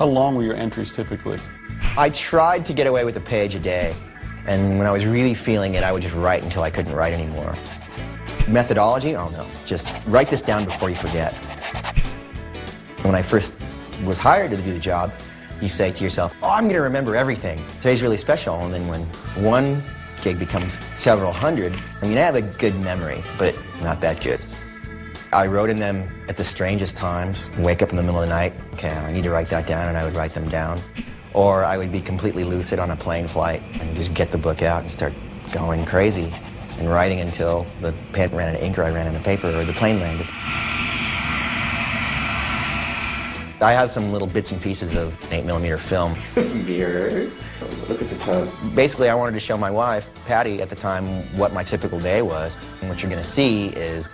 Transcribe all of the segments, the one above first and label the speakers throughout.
Speaker 1: How long were your entries typically?
Speaker 2: I tried to get away with a page a day, and when I was really feeling it, I would just write until I couldn't write anymore. Methodology? Oh no, just write this down before you forget. When I first was hired to do the job, you say to yourself, oh, I'm going to remember everything. Today's really special. And then when one gig becomes several hundred, I mean, I have a good memory, but not that good. I wrote in them at the strangest times. Wake up in the middle of the night, okay, I need to write that down, and I would write them down. Or I would be completely lucid on a plane flight and just get the book out and start going crazy and writing until the pen ran out of ink or I ran out of paper or the plane landed. I have some little bits and pieces of 8mm film.
Speaker 3: Mirrors. Look at the coat.
Speaker 2: Basically, I wanted to show my wife, Patty, at the time, what my typical day was. And what you're going to see is,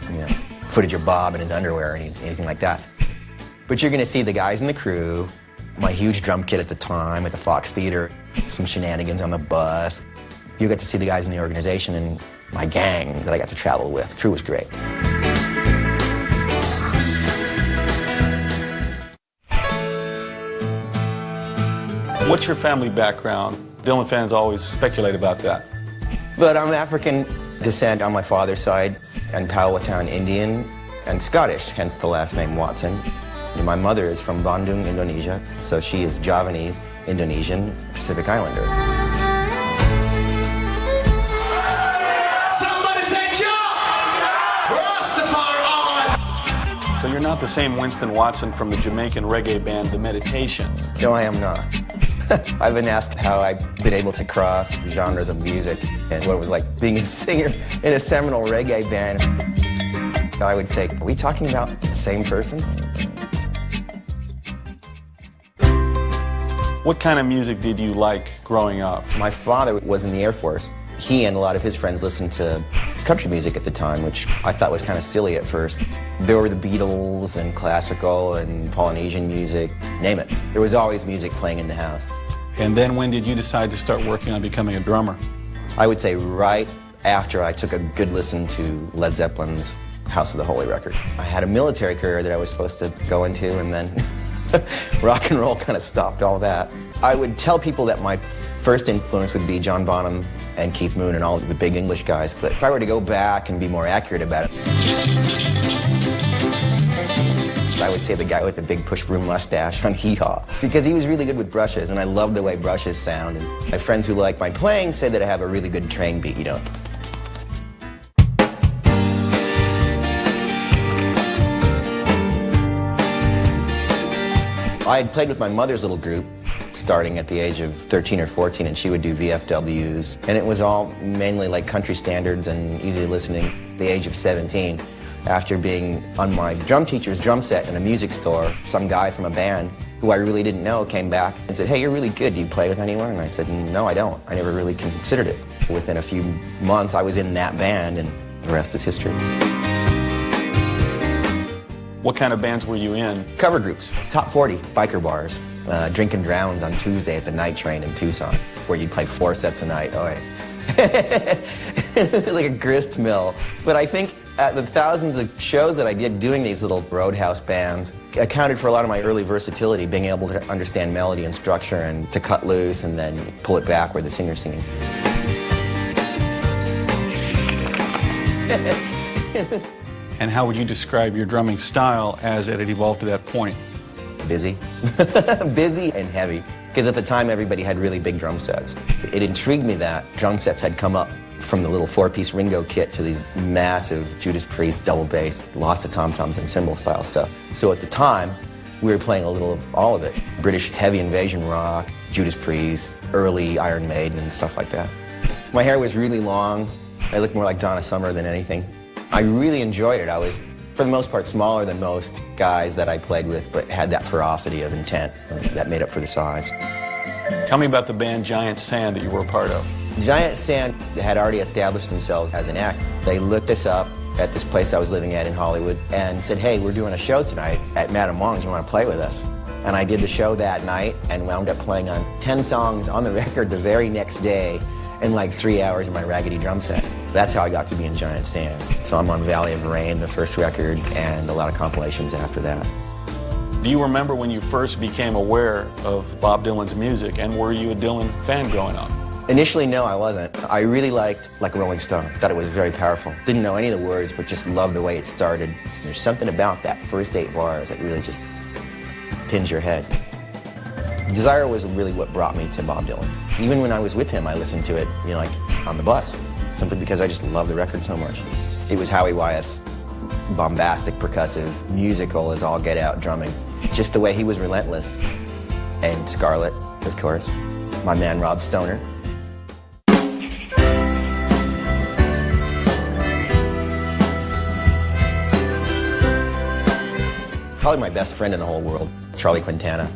Speaker 2: footage of Bob in his underwear or anything like that. But you're going to see the guys in the crew, my huge drum kit at the time at the Fox Theater, some shenanigans on the bus. You get to see the guys in the organization and my gang that I got to travel with. The crew was great.
Speaker 1: What's your family background? Dylan fans always speculate about that.
Speaker 2: But I'm African descent on my father's side, and Powhatan Indian, and Scottish, hence the last name Watson. And my mother is from Bandung, Indonesia, so she is Javanese, Indonesian, Pacific Islander.
Speaker 4: Somebody say jump! Rastafari!
Speaker 1: So you're not the same Winston Watson from the Jamaican reggae band The Meditations.
Speaker 2: No, I am not. I've been asked how I've been able to cross genres of music and what it was like being a singer in a seminal reggae band. I would say, are we talking about the same person?
Speaker 1: What kind of music did you like growing up?
Speaker 2: My father was in the Air Force. He and a lot of his friends listened to country music at the time, which I thought was kind of silly at first. There were the Beatles and classical and Polynesian music, name it. There was always music playing in the house.
Speaker 1: And then when did you decide to start working on becoming a drummer?
Speaker 2: I would say right after I took a good listen to Led Zeppelin's House of the Holy record. I had a military career that I was supposed to go into, and then rock and roll kind of stopped all that. I would tell people that my first influence would be John Bonham and Keith Moon and all the big English guys, but if I were to go back and be more accurate about it, I would say the guy with the big push broom mustache on Hee Haw, because he was really good with brushes, and I loved the way brushes sound. And my friends who like my playing say that I have a really good train beat, I had played with my mother's little group starting at the age of 13 or 14, and she would do VFWs, and it was all mainly like country standards and easy listening. The age of 17, after being on my drum teacher's drum set in a music store, some guy from a band who I really didn't know came back and said, hey, you're really good, do you play with anyone? And I said, no, I don't. I never really considered it. Within a few months, I was in that band, and the rest is history.
Speaker 1: What kind of bands were you in?
Speaker 2: Cover groups, top 40, biker bars, Drinking Drowns on Tuesday at the Night Train in Tucson, where you'd play 4 sets a night. Oh, yeah. Like a grist mill. But I think the thousands of shows that I did doing these little roadhouse bands accounted for a lot of my early versatility, being able to understand melody and structure and to cut loose and then pull it back where the singer's singing.
Speaker 1: And how would you describe your drumming style as it had evolved to that point?
Speaker 2: Busy. Busy and heavy. Because at the time, everybody had really big drum sets. It intrigued me that drum sets had come up from the little 4-piece Ringo kit to these massive Judas Priest double bass, lots of tom-toms and cymbal style stuff. So at the time, we were playing a little of all of it. British heavy invasion rock, Judas Priest, early Iron Maiden and stuff like that. My hair was really long. I looked more like Donna Summer than anything. I really enjoyed it. I was, for the most part, smaller than most guys that I played with, but had that ferocity of intent that made up for the size.
Speaker 1: Tell me about the band Giant Sand that you were a part of.
Speaker 2: Giant Sand had already established themselves as an act. They looked us up at this place I was living at in Hollywood and said, hey, we're doing a show tonight at Madame Wong's, you want to play with us? And I did the show that night and wound up playing on 10 songs on the record the very next day in like 3 hours of my raggedy drum set. So that's how I got to be in Giant Sand. So I'm on Valley of Rain, the first record, and a lot of compilations after that.
Speaker 1: Do you remember when you first became aware of Bob Dylan's music, and were you a Dylan fan growing up?
Speaker 2: Initially, no, I wasn't. I really liked Like a Rolling Stone. Thought it was very powerful. Didn't know any of the words, but just loved the way it started. There's something about that first 8 bars that really just pins your head. Desire was really what brought me to Bob Dylan. Even when I was with him, I listened to it, you know, like on the bus, simply because I just loved the record so much. It was Howie Wyatt's bombastic, percussive, musical as all get out drumming. Just the way he was relentless. And Scarlett, of course, my man Rob Stoner. Probably my best friend in the whole world, Charlie Quintana.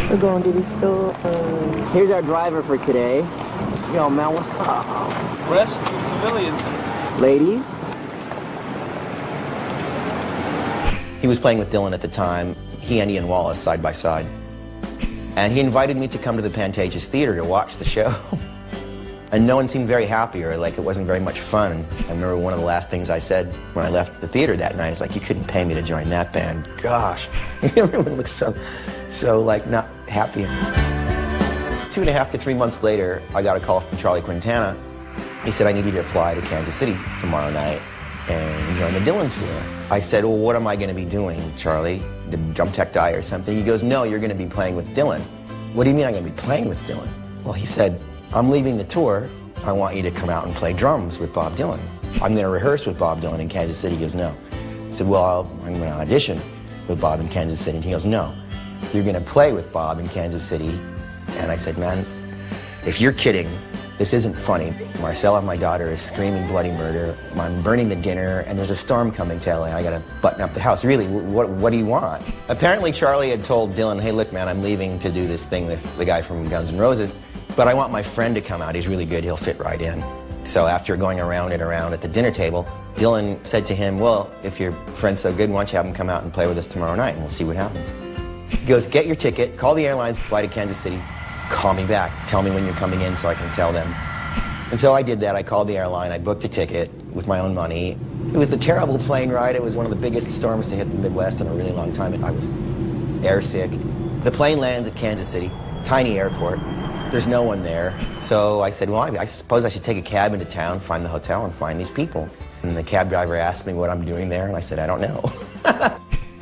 Speaker 5: We're going to the store. Here's our driver for today. Yo, man, what's up?
Speaker 6: Rest to pavilions.
Speaker 5: Ladies?
Speaker 2: He was playing with Dylan at the time, he and Ian Wallace side by side. And he invited me to come to the Pantages Theater to watch the show. And no one seemed very happy, or like it wasn't very much fun. And I remember one of the last things I said when I left the theater that night is like, you couldn't pay me to join that band. Gosh. Everyone looked so like not happy. 2.5 to 3 months later, I got a call from Charlie Quintana. He said, I need you to fly to Kansas City tomorrow night and join the Dylan tour. I said, well, what am I going to be doing, Charlie? Did drum tech die or something? He goes, no, you're going to be playing with Dylan. What do you mean I'm going to be playing with Dylan? Well, he said, I'm leaving the tour. I want you to come out and play drums with Bob Dylan. I'm going to rehearse with Bob Dylan in Kansas City. He goes, no. I said, well, I'm going to audition with Bob in Kansas City. And he goes, no. You're going to play with Bob in Kansas City. And I said, man, if you're kidding, this isn't funny. Marcella, my daughter, is screaming bloody murder. I'm burning the dinner, and there's a storm coming to LA. I got to button up the house. Really, what do you want? Apparently, Charlie had told Dylan, hey, look, man, I'm leaving to do this thing with the guy from Guns N' Roses, but I want my friend to come out. He's really good. He'll fit right in. So after going around and around at the dinner table, Dylan said to him, well, if your friend's so good, why don't you have him come out and play with us tomorrow night, and we'll see what happens. He goes, get your ticket, call the airlines, fly to Kansas City, call me back. Tell me when you're coming in so I can tell them. And so I did that. I called the airline. I booked a ticket with my own money. It was a terrible plane ride. It was one of the biggest storms to hit the Midwest in a really long time. I was airsick. The plane lands at Kansas City, tiny airport. There's no one there. So I said, well, I suppose I should take a cab into town, find the hotel, and find these people. And the cab driver asked me what I'm doing there, and I said, I don't know.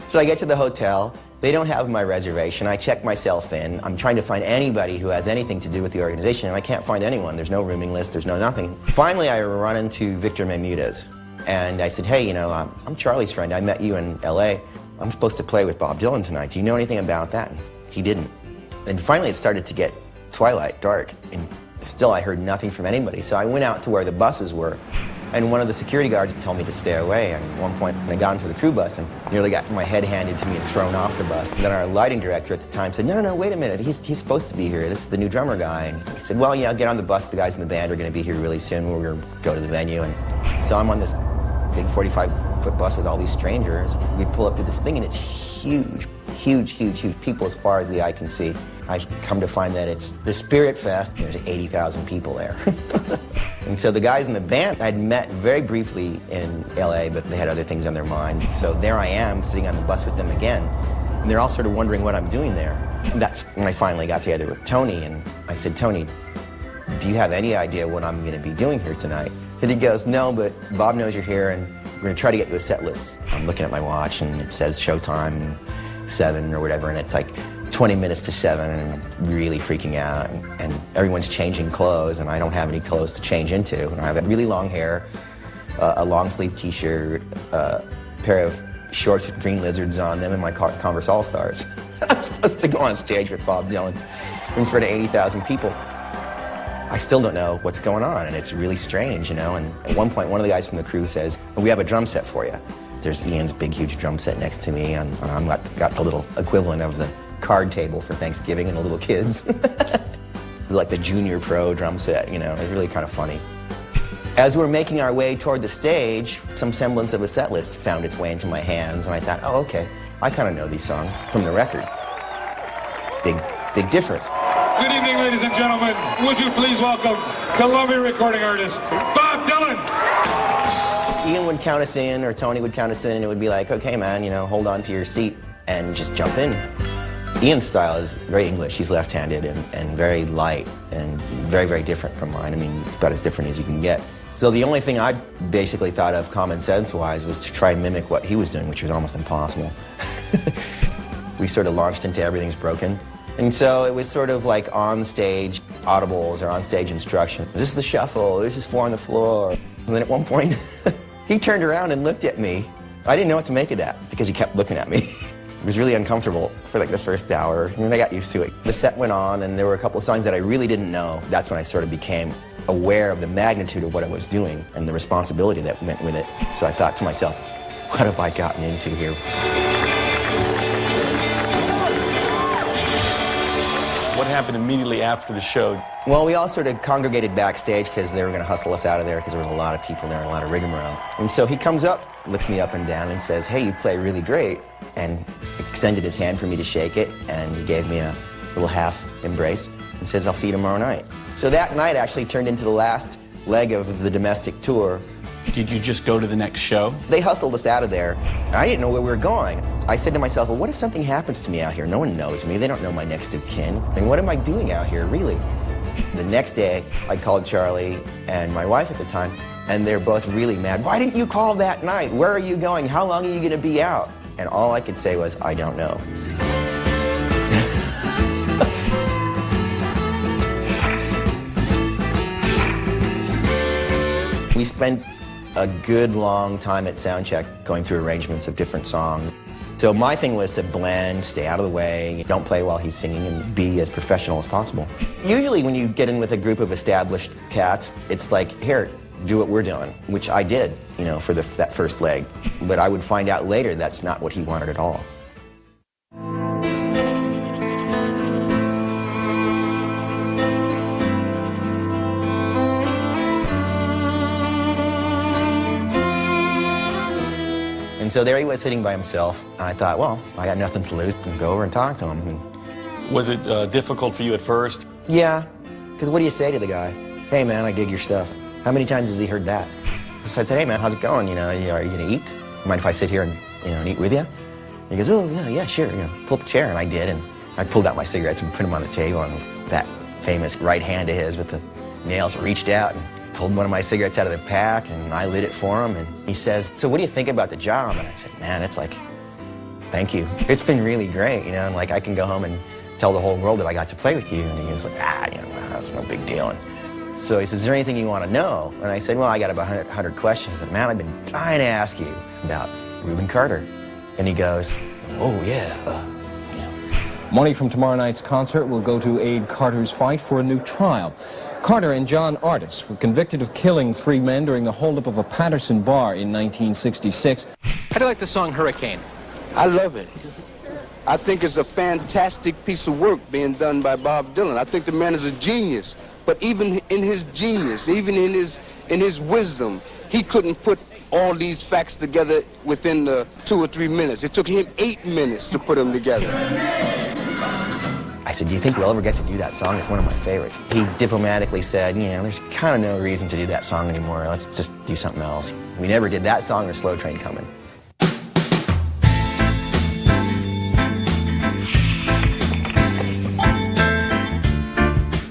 Speaker 2: So I get to the hotel. They don't have my reservation. I check myself in. I'm trying to find anybody who has anything to do with the organization, and I can't find anyone. There's no rooming list. There's no nothing. Finally, I run into Victor Bermudez, and I said, hey, you know, I'm Charlie's friend. I met you in L.A. I'm supposed to play with Bob Dylan tonight. Do you know anything about that? And he didn't. And finally, it started to get twilight, dark, and still I heard nothing from anybody. So I went out to where the buses were, and one of the security guards told me to stay away. And at one point, I got into the crew bus and nearly got my head handed to me and thrown off the bus. And then our lighting director at the time said, no, wait a minute. He's supposed to be here. This is the new drummer guy. And he said, well, yeah, get on the bus. The guys in the band are going to be here really soon. We're going to go to the venue. And so I'm on this big 45-foot bus with all these strangers. We pull up to this thing, and it's huge, huge, huge, huge. People as far as the eye can see. I've come to find that it's the Spirit Fest. There's 80,000 people there. And so the guys in the band I'd met very briefly in LA, but they had other things on their mind. So there I am, sitting on the bus with them again. And they're all sort of wondering what I'm doing there. And that's when I finally got together with Tony, and I said, Tony, do you have any idea what I'm going to be doing here tonight? And he goes, no, but Bob knows you're here, and we're going to try to get you a set list. I'm looking at my watch, and it says showtime 7 or whatever, and it's like 20 minutes to 7, and I'm really freaking out, and everyone's changing clothes, and I don't have any clothes to change into. And I have really long hair, a long-sleeve T-shirt, a pair of shorts with green lizards on them, and my Converse All-Stars. I'm supposed to go on stage with Bob Dylan in front of 80,000 people. I still don't know what's going on, and it's really strange, you know. And at one point, one of the guys from the crew says, we have a drum set for you. There's Ian's big, huge drum set next to me, and I've got a little equivalent of the card table for Thanksgiving and the little kids. It's like the junior pro drum set, you know. It's really kind of funny. As we're making our way toward the stage, some semblance of a set list found its way into my hands, and I thought, oh, okay, I kind of know these songs from the record. Big difference.
Speaker 7: Good evening, ladies and gentlemen. Would you please welcome Columbia recording artist Bob Dylan.
Speaker 2: Ian would count us in, or Tony would count us in, and it would be like, okay, man, you know, hold on to your seat. and just jump in. Ian's style is very English. He's left-handed and very light and very, very different from mine. I mean, about as different as you can get. So the only thing I basically thought of common sense-wise was to try and mimic what he was doing, which was almost impossible. We sort of launched into Everything's Broken. And so it was sort of like on-stage audibles or on-stage instruction. This is the shuffle, this is 4 on the floor. And then at one point, he turned around and looked at me. I didn't know what to make of that because he kept looking at me. It was really uncomfortable for like the first hour, and then I got used to it. The set went on, and there were a couple of songs that I really didn't know. That's when I sort of became aware of the magnitude of what I was doing and the responsibility that went with it. So I thought to myself, what have I gotten into here?
Speaker 1: What happened immediately after the show?
Speaker 2: Well, we all sort of congregated backstage because they were going to hustle us out of there because there was a lot of people there and a lot of rigmarole. And so he comes up, looks me up and down, and says, hey, you play really great, and extended his hand for me to shake it, and he gave me a little half embrace and says, I'll see you tomorrow night. So that night actually turned into the last leg of the domestic tour.
Speaker 1: Did you just go to the next show?
Speaker 2: They hustled us out of there. I didn't know where we were going. I said to myself, well, what if something happens to me out here? No one knows me. They don't know my next of kin. And what am I doing out here, really? The next day, I called Charlie and my wife at the time, and they're both really mad. Why didn't you call that night? Where are you going? How long are you going to be out? And all I could say was, I don't know. We spent a good long time at soundcheck going through arrangements of different songs. So my thing was to blend, stay out of the way, don't play while he's singing, and be as professional as possible. Usually when you get in with a group of established cats, it's like, here, do what we're doing, which I did, you know, for that first leg. But I would find out later that's not what he wanted at all. And so there he was sitting by himself, and I thought, well, I got nothing to lose, and go over and talk to him. And
Speaker 1: Was it difficult for you at first?
Speaker 2: yeah, because what do you say to the guy? Hey, man, I dig your stuff. How many times has he heard that? So I said, hey, man, how's it going? You know, are you going to eat? Mind if I sit here and, you know, and eat with you? And he goes, oh, yeah, sure. You know, pull up a chair, and I did, and I pulled out my cigarettes and put them on the table, and that famous right hand of his with the nails reached out and pulled one of my cigarettes out of the pack, and I lit it for him, and he says, so what do you think about the job? And I said, man, it's like, thank you. It's been really great, you know, and like I can go home and tell the whole world that I got to play with you. And he was like, you know, that's no big deal. And so he says, is there anything you want to know? And I said, well, I got about 100 questions, but man, I've been dying to ask you about Reuben Carter. And he goes, oh, yeah.
Speaker 8: Money from tomorrow night's concert will go to aid Carter's fight for a new trial. Carter and John Artis were convicted of killing 3 men during the holdup of a Patterson bar in 1966.
Speaker 6: How do you like the song Hurricane?
Speaker 9: I love it. I think it's a fantastic piece of work being done by Bob Dylan. I think the man is a genius. But even in his genius, even in his wisdom, he couldn't put all these facts together within the 2 or 3 minutes. It took him 8 minutes to put them together.
Speaker 2: I said, do you think we'll ever get to do that song? It's one of my favorites. He diplomatically said, you know, there's kind of no reason to do that song anymore. Let's just do something else. We never did that song or Slow Train Coming.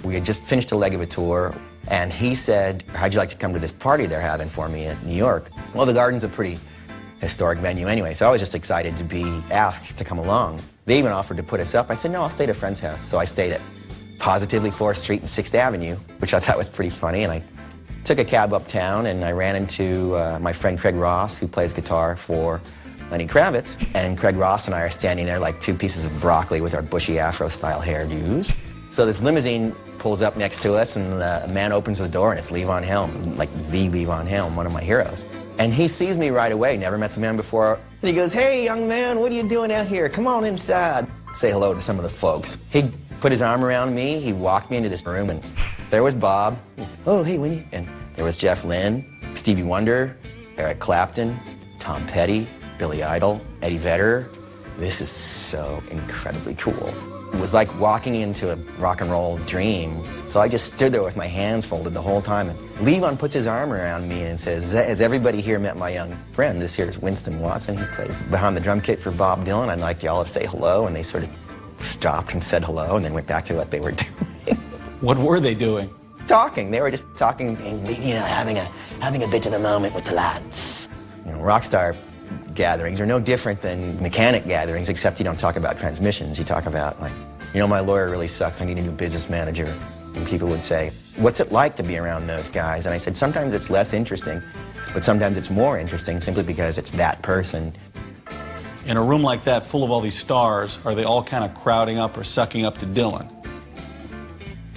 Speaker 2: We had just finished a leg of a tour, and he said, how'd you like to come to this party they're having for me in New York? Well, the Garden's a pretty historic venue anyway, so I was just excited to be asked to come along. They even offered to put us up. I said, no, I'll stay at a friend's house. So I stayed at Positively 4th Street and 6th Avenue, which I thought was pretty funny. And I took a cab uptown, and I ran into my friend Craig Ross, who plays guitar for Lenny Kravitz. And Craig Ross and I are standing there like 2 pieces of broccoli with our bushy Afro-style hairdos. So this limousine pulls up next to us, and the man opens the door, and it's Levon Helm, like the Levon Helm, one of my heroes. And he sees me right away, never met the man before. And he goes, hey, young man, what are you doing out here? Come on inside. Say hello to some of the folks. He put his arm around me. He walked me into this room, and there was Bob. He said, oh, hey, Winnie. And there was Jeff Lynne, Stevie Wonder, Eric Clapton, Tom Petty, Billy Idol, Eddie Vedder. This is so incredibly cool. It was like walking into a rock and roll dream. So I just stood there with my hands folded the whole time. And Levon puts his arm around me and says, has everybody here met my young friend? This here is Winston Watson. He plays behind the drum kit for Bob Dylan. I'd like y'all to say hello. And they sort of stopped and said hello and then went back to what they were doing.
Speaker 1: What were they doing?
Speaker 2: Talking. They were just talking and, you know, having a bit of a moment with the lads. You know, rock star gatherings are no different than mechanic gatherings, except you don't talk about transmissions. You talk about, like, you know, my lawyer really sucks. I need a new business manager. And people would say, what's it like to be around those guys? And I said, sometimes it's less interesting, but sometimes it's more interesting simply because it's that person.
Speaker 1: In a room like that, full of all these stars, are they all kind of crowding up or sucking up to Dylan?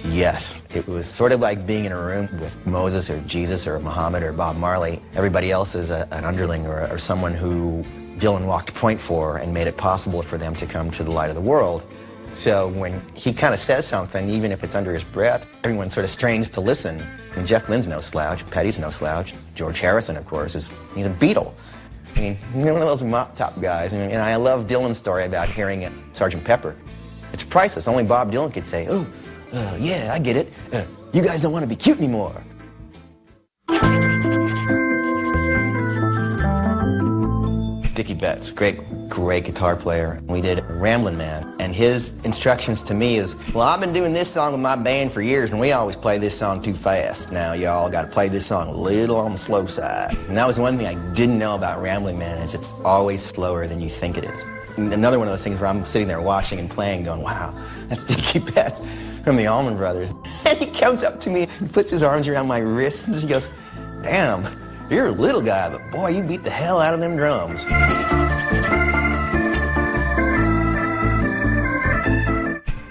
Speaker 2: Yes, it was sort of like being in a room with Moses or Jesus or Muhammad or Bob Marley. Everybody else is an underling or someone who Dylan walked point for and made it possible for them to come to the light of the world. So when he kind of says something, even if it's under his breath, everyone sort of strains to listen. And Jeff Lynne's no slouch, Petty's no slouch. George Harrison, of course, he's a Beatle. I mean, one of those mop-top guys. And I love Dylan's story about hearing it, Sgt. Pepper. It's priceless. Only Bob Dylan could say, oh, yeah, I get it. You guys don't want to be cute anymore. Dickie Betts, great guitar player. We did Ramblin' Man, and his instructions to me is, well, I've been doing this song with my band for years, and we always play this song too fast. Now, y'all got to play this song a little on the slow side. And that was one thing I didn't know about Ramblin' Man, is it's always slower than you think it is. And another one of those things where I'm sitting there watching and playing going, wow, that's Dickie Betts from the Allman Brothers. And he comes up to me and puts his arms around my wrists, and he goes, damn, you're a little guy, but boy, you beat the hell out of them drums.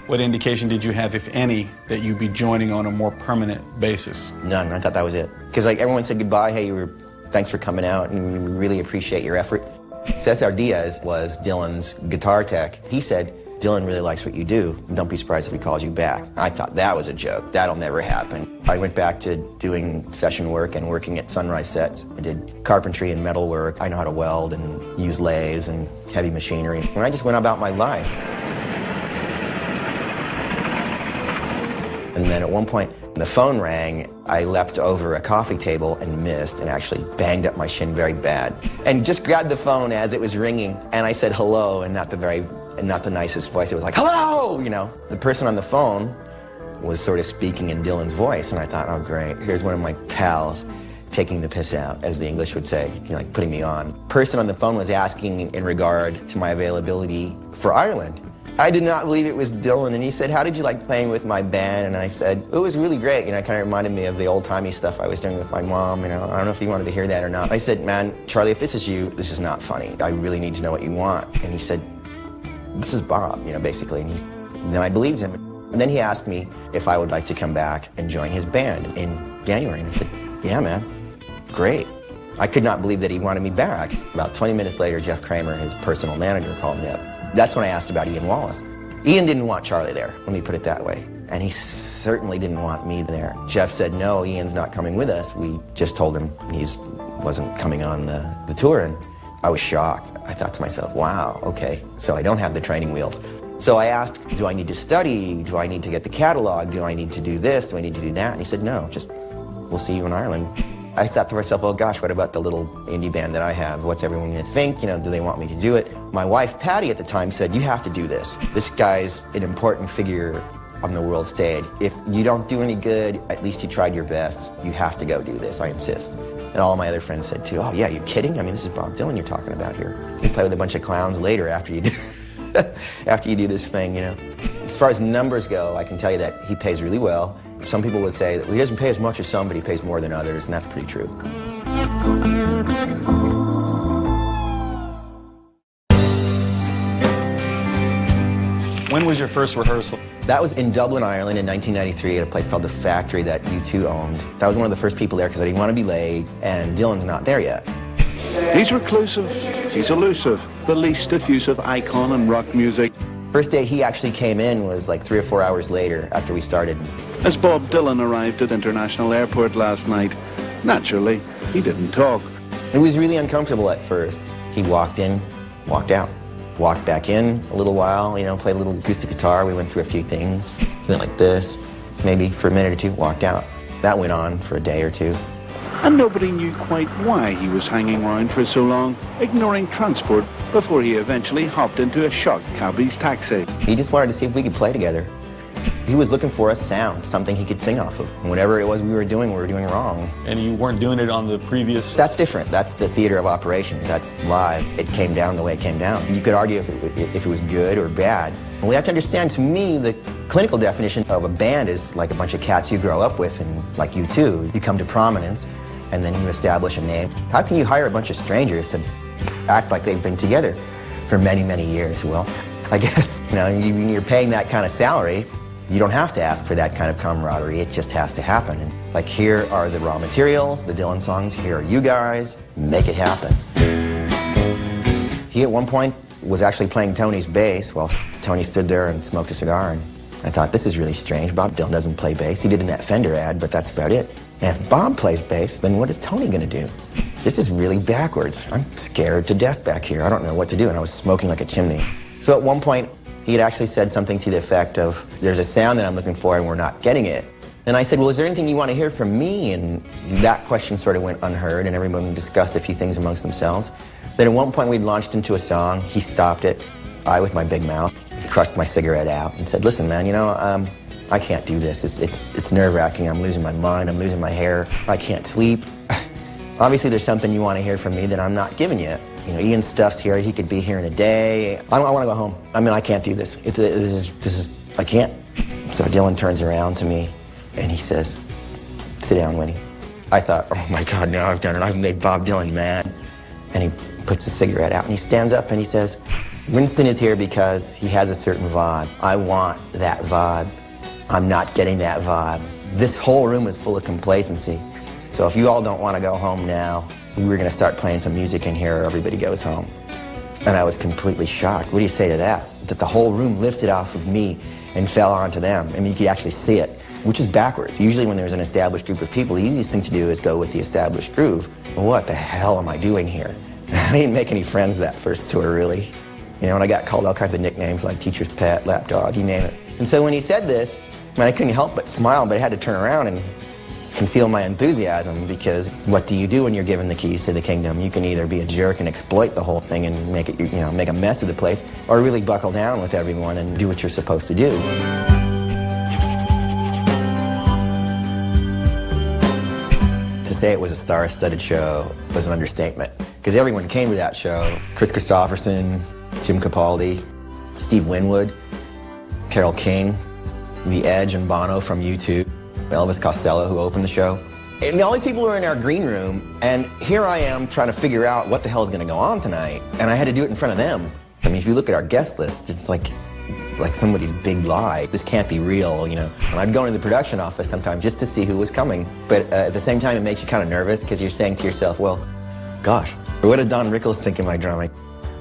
Speaker 1: What indication did you have, if any, that you'd be joining on a more permanent basis?
Speaker 2: None. I thought that was it. Because like everyone said goodbye, hey, thanks for coming out, and we really appreciate your effort. Cesar Diaz was Dylan's guitar tech. He said, Dylan really likes what you do. Don't be surprised if he calls you back. I thought that was a joke. That'll never happen. I went back to doing session work and working at Sunrise Sets. I did carpentry and metal work. I know how to weld and use lathes and heavy machinery. And I just went about my life. And then at one point, the phone rang. I leapt over a coffee table and missed and actually banged up my shin very bad. And just grabbed the phone as it was ringing, and I said hello, and not the nicest voice. It was like, hello, you know. The person on the phone was sort of speaking in Dylan's voice, and I thought, oh great, here's one of my pals taking the piss out, as the English would say, you know, like putting me on. The person on the phone was asking in regard to my availability for Ireland. I did not believe it was Dylan, and he said, how did you like playing with my band? And I said, it was really great. You know, it kind of reminded me of the old-timey stuff I was doing with my mom. You know, I don't know if he wanted to hear that or not. I said, man, Charlie, if this is you, this is not funny. I really need to know what you want. And he said, this is Bob, you know, basically. And then I believed him. And then he asked me if I would like to come back and join his band in January. And I said, yeah, man, great. I could not believe that he wanted me back. About 20 minutes later, Jeff Kramer, his personal manager, called me up. That's when I asked about Ian Wallace. Ian didn't want Charlie there, let me put it that way. And he certainly didn't want me there. Jeff said, no, Ian's not coming with us. We just told him he wasn't coming on the tour, and I was shocked. I thought to myself, wow, okay, so I don't have the training wheels. So I asked, do I need to study? Do I need to get the catalog? Do I need to do this? Do I need to do that? And he said, no, just, we'll see you in Ireland. I thought to myself, oh gosh, what about the little indie band that I have? What's everyone going to think? You know, do they want me to do it? My wife, Patty, at the time said, you have to do this. This guy's an important figure on the world stage. If you don't do any good, at least you tried your best. You have to go do this, I insist. And all my other friends said too, oh yeah, you're kidding? I mean, this is Bob Dylan you're talking about here. You play with a bunch of clowns later after you do, after you do this thing, you know. As far as numbers go, I can tell you that he pays really well. Some people would say that he doesn't pay as much as some, but he pays more than others, and that's pretty true.
Speaker 1: When was your first rehearsal?
Speaker 2: That was in Dublin, Ireland in 1993 at a place called The Factory that U2 owned. That was one of the first people there because I didn't want to be late, and Dylan's not there yet.
Speaker 10: He's reclusive, he's elusive, the least effusive icon in rock music.
Speaker 2: First day he actually came in was like 3 or 4 hours later after we started.
Speaker 10: As Bob Dylan arrived at International Airport last night, naturally, he didn't talk.
Speaker 2: It was really uncomfortable at first. He walked in, walked out. Walked back in a little while, you know, played a little acoustic guitar. We went through a few things. Went like this, maybe for a minute or two, walked out. That went on for a day or two.
Speaker 10: And nobody knew quite why he was hanging around for so long, ignoring transport, before he eventually hopped into a shocked cabbie's taxi.
Speaker 2: He just wanted to see if we could play together. He was looking for a sound, something he could sing off of. Whatever it was we were doing wrong.
Speaker 1: And you weren't doing it on the previous...
Speaker 2: That's different. That's the theater of operations. That's live. It came down the way it came down. You could argue if it was good or bad. And we have to understand, to me, the clinical definition of a band is like a bunch of cats you grow up with, and like you too. You come to prominence, and then you establish a name. How can you hire a bunch of strangers to act like they've been together for many, many years? Well, I guess, you know, you're paying that kind of salary. You don't have to ask for that kind of camaraderie. It just has to happen. And like, here are the raw materials, the Dylan songs. Here are you guys. Make it happen. He, at one point, was actually playing Tony's bass while Tony stood there and smoked a cigar. And I thought, this is really strange. Bob Dylan doesn't play bass. He did in that Fender ad, but that's about it. And if Bob plays bass, then what is Tony going to do? This is really backwards. I'm scared to death back here. I don't know what to do. And I was smoking like a chimney. So at one point, he had actually said something to the effect of, there's a sound that I'm looking for and we're not getting it. And I said, well, is there anything you want to hear from me? And that question sort of went unheard, and everyone discussed a few things amongst themselves. Then at one point we'd launched into a song. He stopped it. I, with my big mouth, crushed my cigarette out and said, listen, man, you know, I can't do this. It's nerve-wracking. I'm losing my mind. I'm losing my hair. I can't sleep. Obviously, there's something you want to hear from me that I'm not giving you. You know, Ian's stuff's here. He could be here in a day. I want to go home. I mean, I can't do this. This is, I can't. So Dylan turns around to me and he says, sit down, Winnie. I thought, oh my God, now I've done it. I've made Bob Dylan mad. And he puts a cigarette out and he stands up and he says, Winston is here because he has a certain vibe. I want that vibe. I'm not getting that vibe. This whole room is full of complacency. So if you all don't want to go home now, we're going to start playing some music in here or everybody goes home. And I was completely shocked. What do you say to that? That the whole room lifted off of me and fell onto them. I mean, you could actually see it, which is backwards. Usually when there's an established group of people, the easiest thing to do is go with the established groove. What the hell am I doing here? I didn't make any friends that first tour, really. You know, and I got called all kinds of nicknames like teacher's pet, lapdog, you name it. And so when he said this, I mean, I couldn't help but smile, but I had to turn around and conceal my enthusiasm, because what do you do when you're given the keys to the kingdom? You can either be a jerk and exploit the whole thing and make it, you know, make a mess of the place, or really buckle down with everyone and do what you're supposed to do. To say it was a star-studded show was an understatement, because everyone came to that show. Chris Christopherson, Jim Capaldi, Steve Winwood, Carole King, The Edge and Bono from U2. Elvis Costello, who opened the show. And all these people were in our green room, and here I am trying to figure out what the hell is going to go on tonight, and I had to do it in front of them. I mean, if you look at our guest list, it's like somebody's big lie. This can't be real, you know. And I'd go into the production office sometimes just to see who was coming, but at the same time, it makes you kind of nervous, because you're saying to yourself, well, gosh, what did Don Rickles think of my drumming?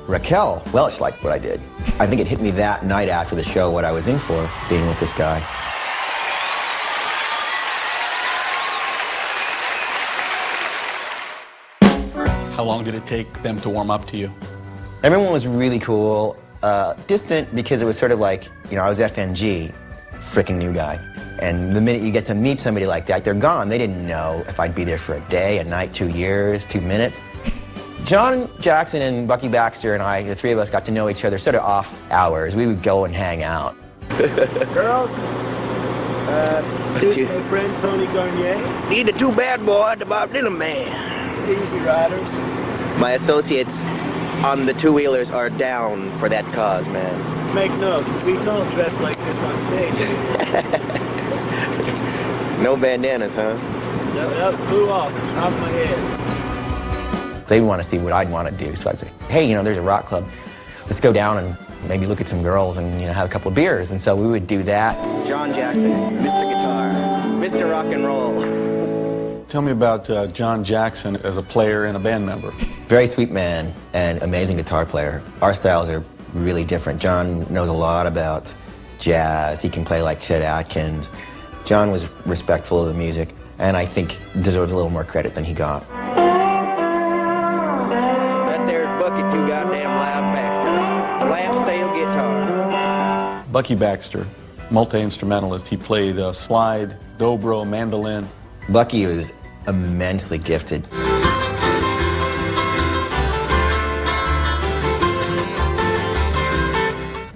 Speaker 2: Raquel Welch liked what I did. I think it hit me that night after the show what I was in for, being with this guy.
Speaker 1: How long did it take them to warm up to you?
Speaker 2: Everyone was really cool. Distant, because it was sort of like, you know, I was FNG, freaking new guy. And the minute you get to meet somebody like that, they're gone. They didn't know if I'd be there for a day, a night, 2 years, 2 minutes. John Jackson and Bucky Baxter and I, the three of us, got to know each other sort of off hours. We would go and hang out.
Speaker 5: Girls, here's my friend Tony Garnier.
Speaker 11: Need the two bad boy, the Bob Dylan man.
Speaker 5: Easy Riders.
Speaker 11: My associates on the two-wheelers are down for that cause, man.
Speaker 5: Make note, we don't dress like this on stage anymore.
Speaker 11: No bandanas, huh?
Speaker 5: No, that flew off the top of my head.
Speaker 2: They want to see what I'd want to do, so I'd say, hey, you know, there's a rock club. Let's go down and maybe look at some girls and, you know, have a couple of beers. And so we would do that.
Speaker 11: John Jackson, Mr. Guitar, Mr. Rock and Roll.
Speaker 1: Tell me about John Jackson as a player and a band member.
Speaker 2: Very sweet man and amazing guitar player. Our styles are really different. John knows a lot about jazz. He can play like Chet Atkins. John was respectful of the music, and I think deserves a little more credit than he got.
Speaker 11: That there's Bucky too goddamn loud bastard. lap steel guitar.
Speaker 1: Bucky Baxter, multi-instrumentalist. He played slide, dobro, mandolin.
Speaker 2: Bucky was immensely gifted.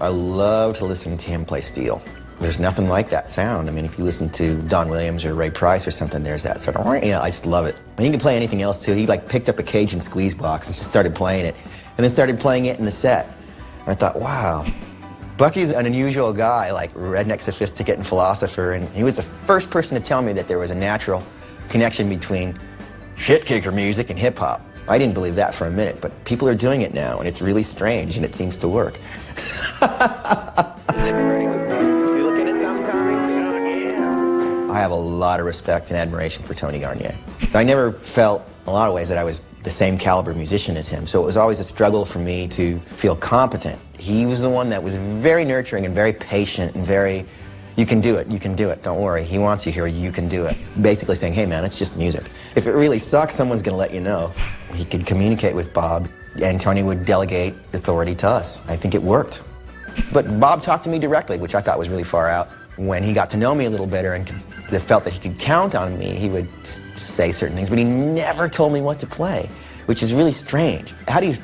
Speaker 2: I love to listen to him play steel. There's nothing like that sound. I mean, if you listen to Don Williams or Ray Price or something, there's that sort of, you know, I just love it. And he can play anything else too. He like picked up a Cajun squeeze box and just started playing it, and then started playing it in the set. And I thought, wow, Bucky's an unusual guy, like redneck sophisticate and philosopher, and he was the first person to tell me that there was a natural connection between shit kicker music and hip hop. I didn't believe that for a minute, but people are doing it now, and it's really strange, and it seems to work. I have a lot of respect and admiration for Tony Garnier. I never felt, in a lot of ways, that I was the same caliber musician as him, so it was always a struggle for me to feel competent. He was the one that was very nurturing and very patient and very, you can do it, don't worry. He wants you here, you can do it. Basically saying, hey man, it's just music. If it really sucks, someone's gonna let you know. He could communicate with Bob, and Tony would delegate authority to us. I think it worked. But Bob talked to me directly, which I thought was really far out. When he got to know me a little better and felt that he could count on me, he would say certain things, but he never told me what to play, which is really strange. How do you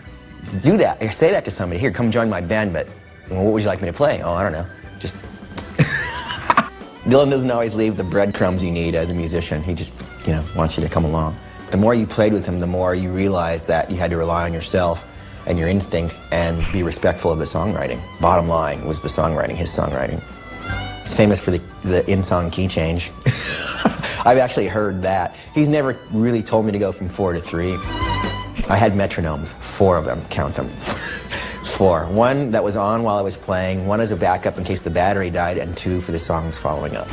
Speaker 2: do that? Or say that to somebody, here, come join my band, but well, what would you like me to play? Oh, I don't know, just... Dylan doesn't always leave the breadcrumbs you need as a musician. He just, you know, wants you to come along. The more you played with him, the more you realized that you had to rely on yourself and your instincts and be respectful of the songwriting. Bottom line was the songwriting, his songwriting. He's famous for the in-song key change. I've actually heard that. He's never really told me to go from 4 to 3. I had metronomes, 4 of them, count them. 4. 1 that was on while I was playing, 1 as a backup in case the battery died, and 2 for the songs following up.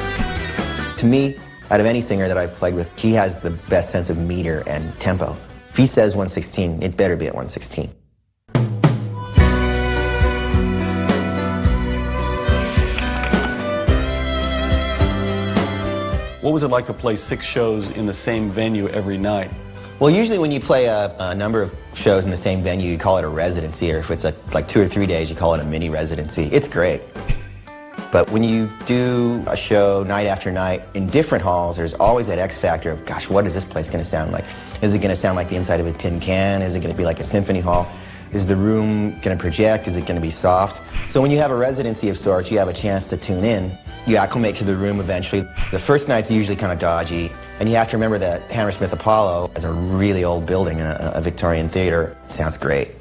Speaker 2: To me, out of any singer that I've played with, he has the best sense of meter and tempo. If he says 116, it better be at 116.
Speaker 1: What was it like to play 6 shows in the same venue every night?
Speaker 2: Well, usually when you play a number of shows in the same venue, you call it a residency, or if it's like 2 or 3 days, you call it a mini residency. It's great. But when you do a show night after night in different halls, there's always that X factor of, gosh, what is this place going to sound like? Is it going to sound like the inside of a tin can? Is it going to be like a symphony hall? Is the room going to project? Is it going to be soft? So when you have a residency of sorts, you have a chance to tune in. You acclimate to the room eventually. The first night's usually kind of dodgy, and you have to remember that Hammersmith Apollo is a really old building in a Victorian theater. It sounds great.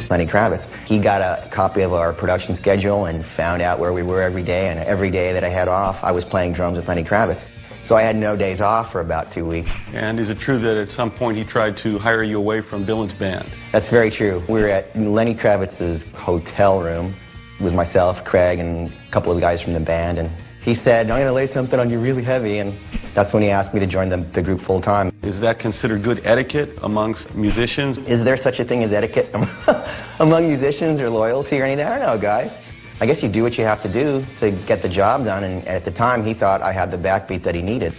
Speaker 2: Lenny Kravitz, he got a copy of our production schedule and found out where we were every day, and every day that I had off, I was playing drums with Lenny Kravitz. So I had no days off for about 2 weeks.
Speaker 1: And is it true that at some point he tried to hire you away from Dylan's band?
Speaker 2: That's very true. We were at Lenny Kravitz's hotel room with myself, Craig, and a couple of guys from the band, and he said, I'm going to lay something on you really heavy, and that's when he asked me to join the group full time.
Speaker 1: Is that considered good etiquette amongst musicians?
Speaker 2: Is there such a thing as etiquette among musicians or loyalty or anything? I don't know, guys. I guess you do what you have to do to get the job done, and at the time he thought I had the backbeat that he needed.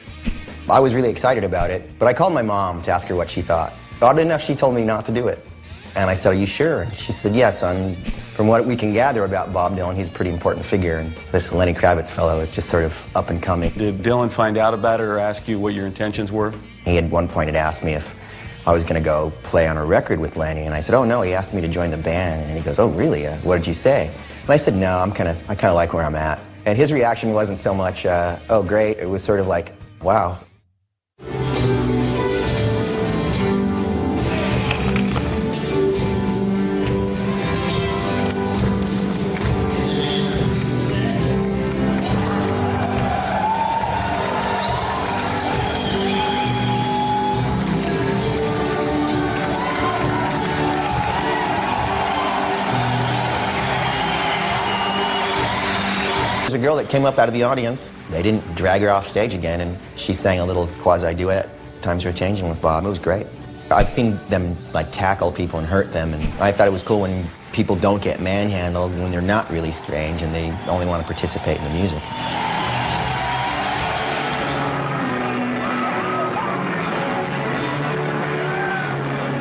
Speaker 2: I was really excited about it, but I called my mom to ask her what she thought. Oddly enough, she told me not to do it. And I said, are you sure? And she said, yes, son. From what we can gather about Bob Dylan, he's a pretty important figure, and this Lenny Kravitz fellow is just sort of up and coming.
Speaker 1: Did Dylan find out about it or ask you what your intentions were?
Speaker 2: He at one point had asked me if I was going to go play on a record with Lenny, and I said, oh no, he asked me to join the band. And he goes, oh really? What did you say? And I said, no, I kind of like where I'm at. And his reaction wasn't so much, oh great, it was sort of like, wow. There's a girl that came up out of the audience. They didn't drag her off stage again, and she sang a little quasi-duet. Times Are Changing with Bob. It was great. I've seen them like tackle people and hurt them, and I thought it was cool when people don't get manhandled, when they're not really strange and they only want to participate in the music.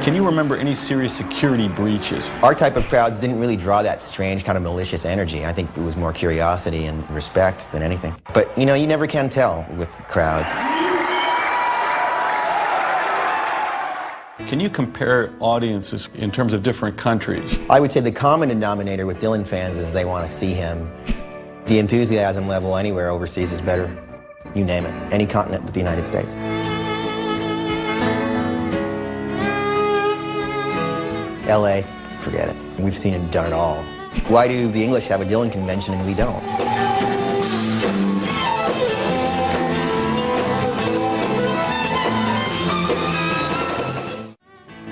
Speaker 1: Can you remember any serious security breaches?
Speaker 2: Our type of crowds didn't really draw that strange kind of malicious energy. I think it was more curiosity and respect than anything. But, you know, you never can tell with crowds.
Speaker 1: Can you compare audiences in terms of different countries?
Speaker 2: I would say the common denominator with Dylan fans is they want to see him. The enthusiasm level anywhere overseas is better. You name it. Any continent but the United States. LA, forget it. We've seen him done it all. Why do the English have a Dylan convention and we don't?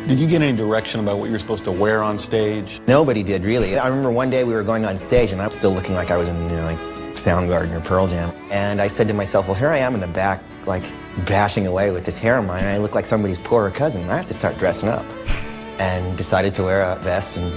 Speaker 1: Did you get any direction about what you were supposed to wear on stage?
Speaker 2: Nobody did, really. I remember one day we were going on stage and I was still looking like I was in, you know, like Soundgarden or Pearl Jam. And I said to myself, well, here I am in the back, like bashing away with this hair of mine, and I look like somebody's poorer cousin. I have to start dressing up. And decided to wear a vest and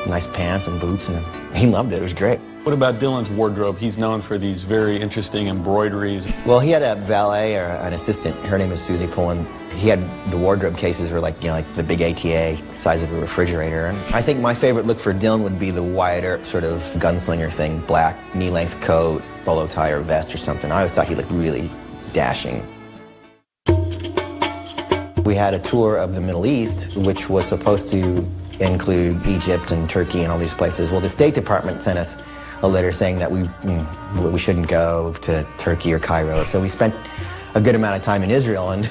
Speaker 2: nice pants and boots, and he loved it. It was great.
Speaker 1: What about Dylan's wardrobe? He's known for these very interesting embroideries.
Speaker 2: Well, he had a valet or an assistant. Her name was Susie Pullen. He had the wardrobe cases were like, you know, like the big ATA size of a refrigerator. And I think my favorite look for Dylan would be the Wyatt Earp sort of gunslinger thing, black knee-length coat, bolo tie or vest or something. I always thought he looked really dashing. We had a tour of the Middle East, which was supposed to include Egypt and Turkey and all these places. Well, the State Department sent us a letter saying that we shouldn't go to Turkey or Cairo. So we spent a good amount of time in Israel. And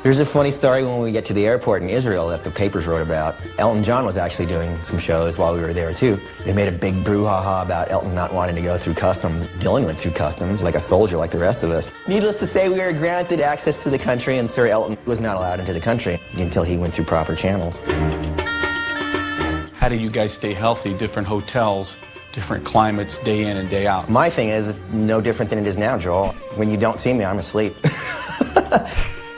Speaker 2: there's a funny story when we get to the airport in Israel that the papers wrote about. Elton John was actually doing some shows while we were there, too. They made a big brouhaha about Elton not wanting to go through customs. Dylan went through customs like a soldier like the rest of us. Needless to say, we were granted access to the country, and Sir Elton was not allowed into the country until he went through proper channels.
Speaker 1: How do you guys stay healthy? Different hotels, different climates, day in and day out.
Speaker 2: My thing is no different than it is now, Joel. When you don't see me, I'm asleep.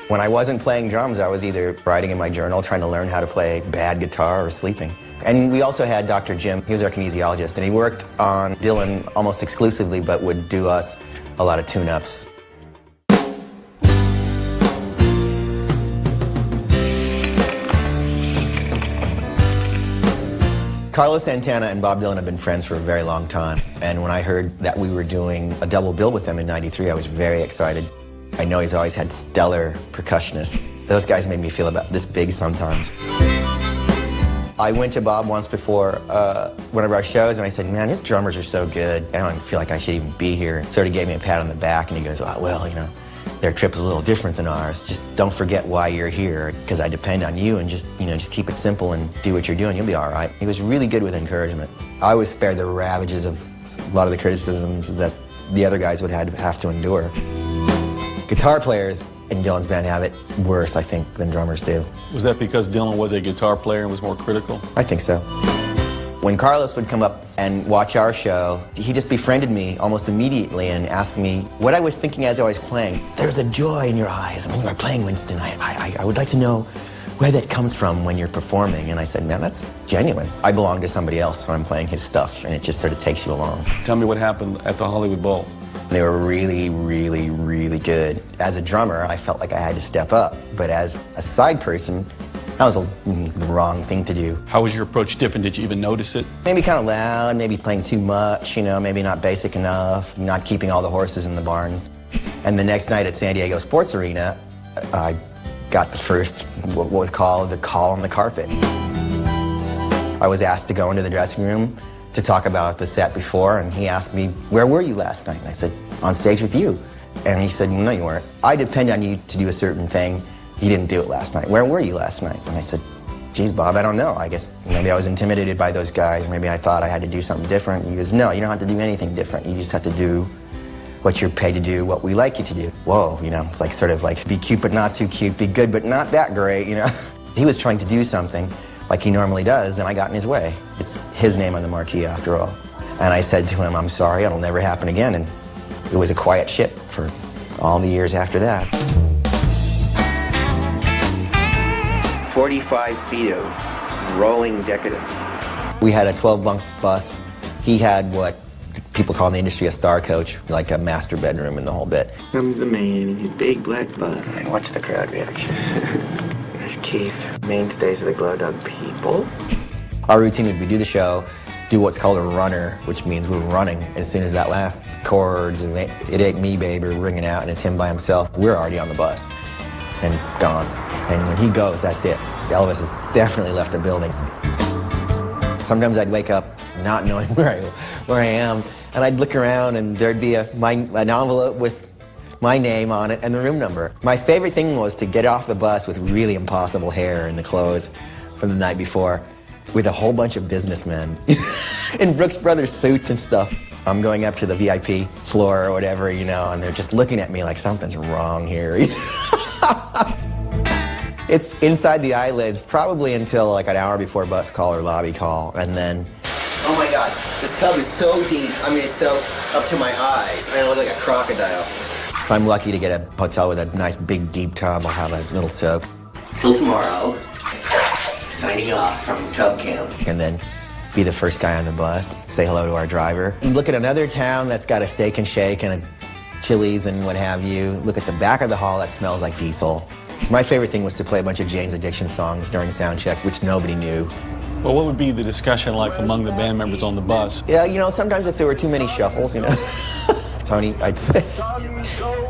Speaker 2: When I wasn't playing drums, I was either writing in my journal, trying to learn how to play bad guitar, or sleeping. And we also had Dr. Jim. He was our kinesiologist, and he worked on Dylan almost exclusively, but would do us a lot of tune-ups. Carlos Santana and Bob Dylan have been friends for a very long time. And when I heard that we were doing a double bill with them in '93, I was very excited. I know he's always had stellar percussionists. Those guys made me feel about this big sometimes. I went to Bob once before one of our shows, and I said, man, his drummers are so good. I don't even feel like I should even be here. Sort of gave me a pat on the back, and he goes, well, you know, their trip is a little different than ours. Just don't forget why you're here, because I depend on you, and just keep it simple and do what you're doing. You'll be all right. He was really good with encouragement. I was spared the ravages of a lot of the criticisms that the other guys would have to endure. Guitar players in Dylan's band have it worse, I think, than drummers do.
Speaker 1: Was that because Dylan was a guitar player and was more critical?
Speaker 2: I think so. When Carlos would come up and watch our show, he just befriended me almost immediately and asked me what I was thinking as I was playing. There's a joy in your eyes when you are playing, Winston. I would like to know where that comes from when you're performing. And I said, man, that's genuine. I belong to somebody else when I'm playing his stuff, and it just sort of takes you along.
Speaker 1: Tell me what happened at the Hollywood Bowl.
Speaker 2: They were really, really, really good. As a drummer, I felt like I had to step up. But as a side person, that was the wrong thing to do.
Speaker 1: How was your approach different? Did you even notice it?
Speaker 2: Maybe kind of loud, maybe playing too much, maybe not basic enough, not keeping all the horses in the barn. And the next night at San Diego Sports Arena, I got the first, what was called the call on the carpet. I was asked to go into the dressing room to talk about the set before, and he asked me, where were you last night? And I said, on stage with you. And he said, no, you weren't. I depend on you to do a certain thing. You didn't do it last night. Where were you last night? And I said, geez, Bob, I don't know. I guess maybe I was intimidated by those guys. Maybe I thought I had to do something different. And he goes, no, you don't have to do anything different. You just have to do what you're paid to do, what we like you to do. Whoa, it's like sort of like be cute but not too cute, be good but not that great, He was trying to do something like he normally does, and I got in his way. It's his name on the marquee after all. And I said to him, I'm sorry, it'll never happen again. And it was a quiet ship for all the years after that.
Speaker 11: 45 feet of rolling decadence.
Speaker 2: We had a 12-bunk bus. He had what people call in the industry a star coach, like a master bedroom and the whole bit.
Speaker 5: Comes the man in his big black bus.
Speaker 11: And watch the crowd reaction.
Speaker 3: There's Keith, mainstays of the Glow Dog People.
Speaker 2: Our routine would be do the show, do what's called a runner, which means we're running. As soon as that last chords, It Ain't Me, Baby, ringing out, and it's him by himself, we're already on the bus and gone. And when he goes, that's it. Elvis has definitely left the building. Sometimes I'd wake up not knowing where I am, and I'd look around and there'd be an envelope with my name on it and the room number. My favorite thing was to get off the bus with really impossible hair and the clothes from the night before, with a whole bunch of businessmen in Brooks Brothers suits and stuff. I'm going up to the VIP floor or whatever, you know, and they're just looking at me like something's wrong here. It's inside the eyelids probably until like an hour before bus call or lobby call, and then...
Speaker 11: Oh my God, this tub is so deep. I mean, it's so up to my eyes. I look like a crocodile.
Speaker 2: If I'm lucky to get a hotel with a nice big deep tub, I'll have a little soak.
Speaker 11: Till tomorrow. Signing off from tub camp.
Speaker 2: And then be the first guy on the bus, say hello to our driver. You look at another town that's got a Steak and Shake and a Chili's and what have you. Look at the back of the hall that smells like diesel. My favorite thing was to play a bunch of Jane's Addiction songs during sound check, which nobody knew.
Speaker 1: Well, what would be the discussion like among the band members on the bus?
Speaker 2: Yeah, you know, sometimes if there were too many shuffles, you know. Tony, I'd say,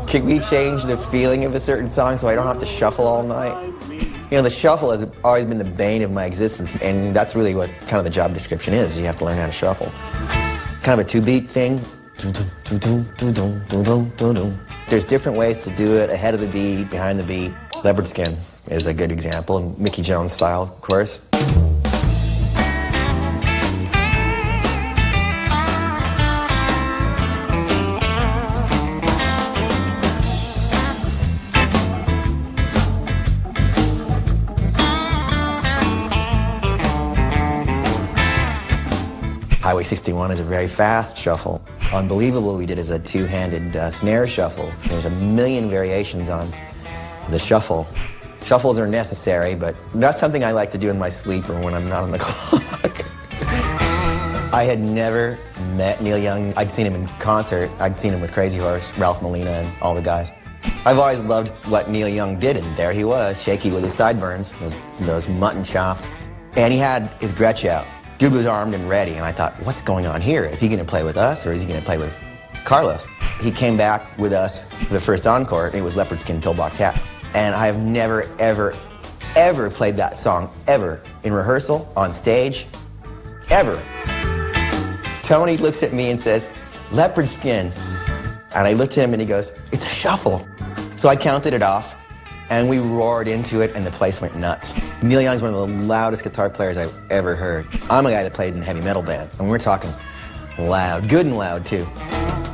Speaker 2: can we change the feeling of a certain song so I don't have to shuffle all night? You know, the shuffle has always been the bane of my existence, and that's really what kind of the job description is. You have to learn how to shuffle. Kind of a two-beat thing. There's different ways to do it, ahead of the beat, behind the beat. Leopard Skin is a good example, and Mickey Jones style, of course. Highway 61 is a very fast shuffle. Unbelievable we did as a two-handed snare shuffle. There's a million variations on the shuffle. Shuffles are necessary, but that's something I like to do in my sleep or when I'm not on the clock. I had never met Neil Young. I'd seen him in concert. I'd seen him with Crazy Horse, Ralph Molina, and all the guys. I've always loved what Neil Young did, and there he was, shaky with his sideburns, those mutton chops. And he had his Gretsch out. Dude was armed and ready, and I thought, what's going on here? Is he going to play with us, or is he going to play with Carlos? He came back with us for the first encore, and it was Leopard Skin Pillbox Hat. And I have never, ever, ever played that song, ever, in rehearsal, on stage, ever. Tony looks at me and says, Leopard Skin. And I looked at him, and he goes, it's a shuffle. So I counted it off, and we roared into it, and the place went nuts. Neil Young's one of the loudest guitar players I've ever heard. I'm a guy that played in a heavy metal band, and we're talking loud, good and loud, too.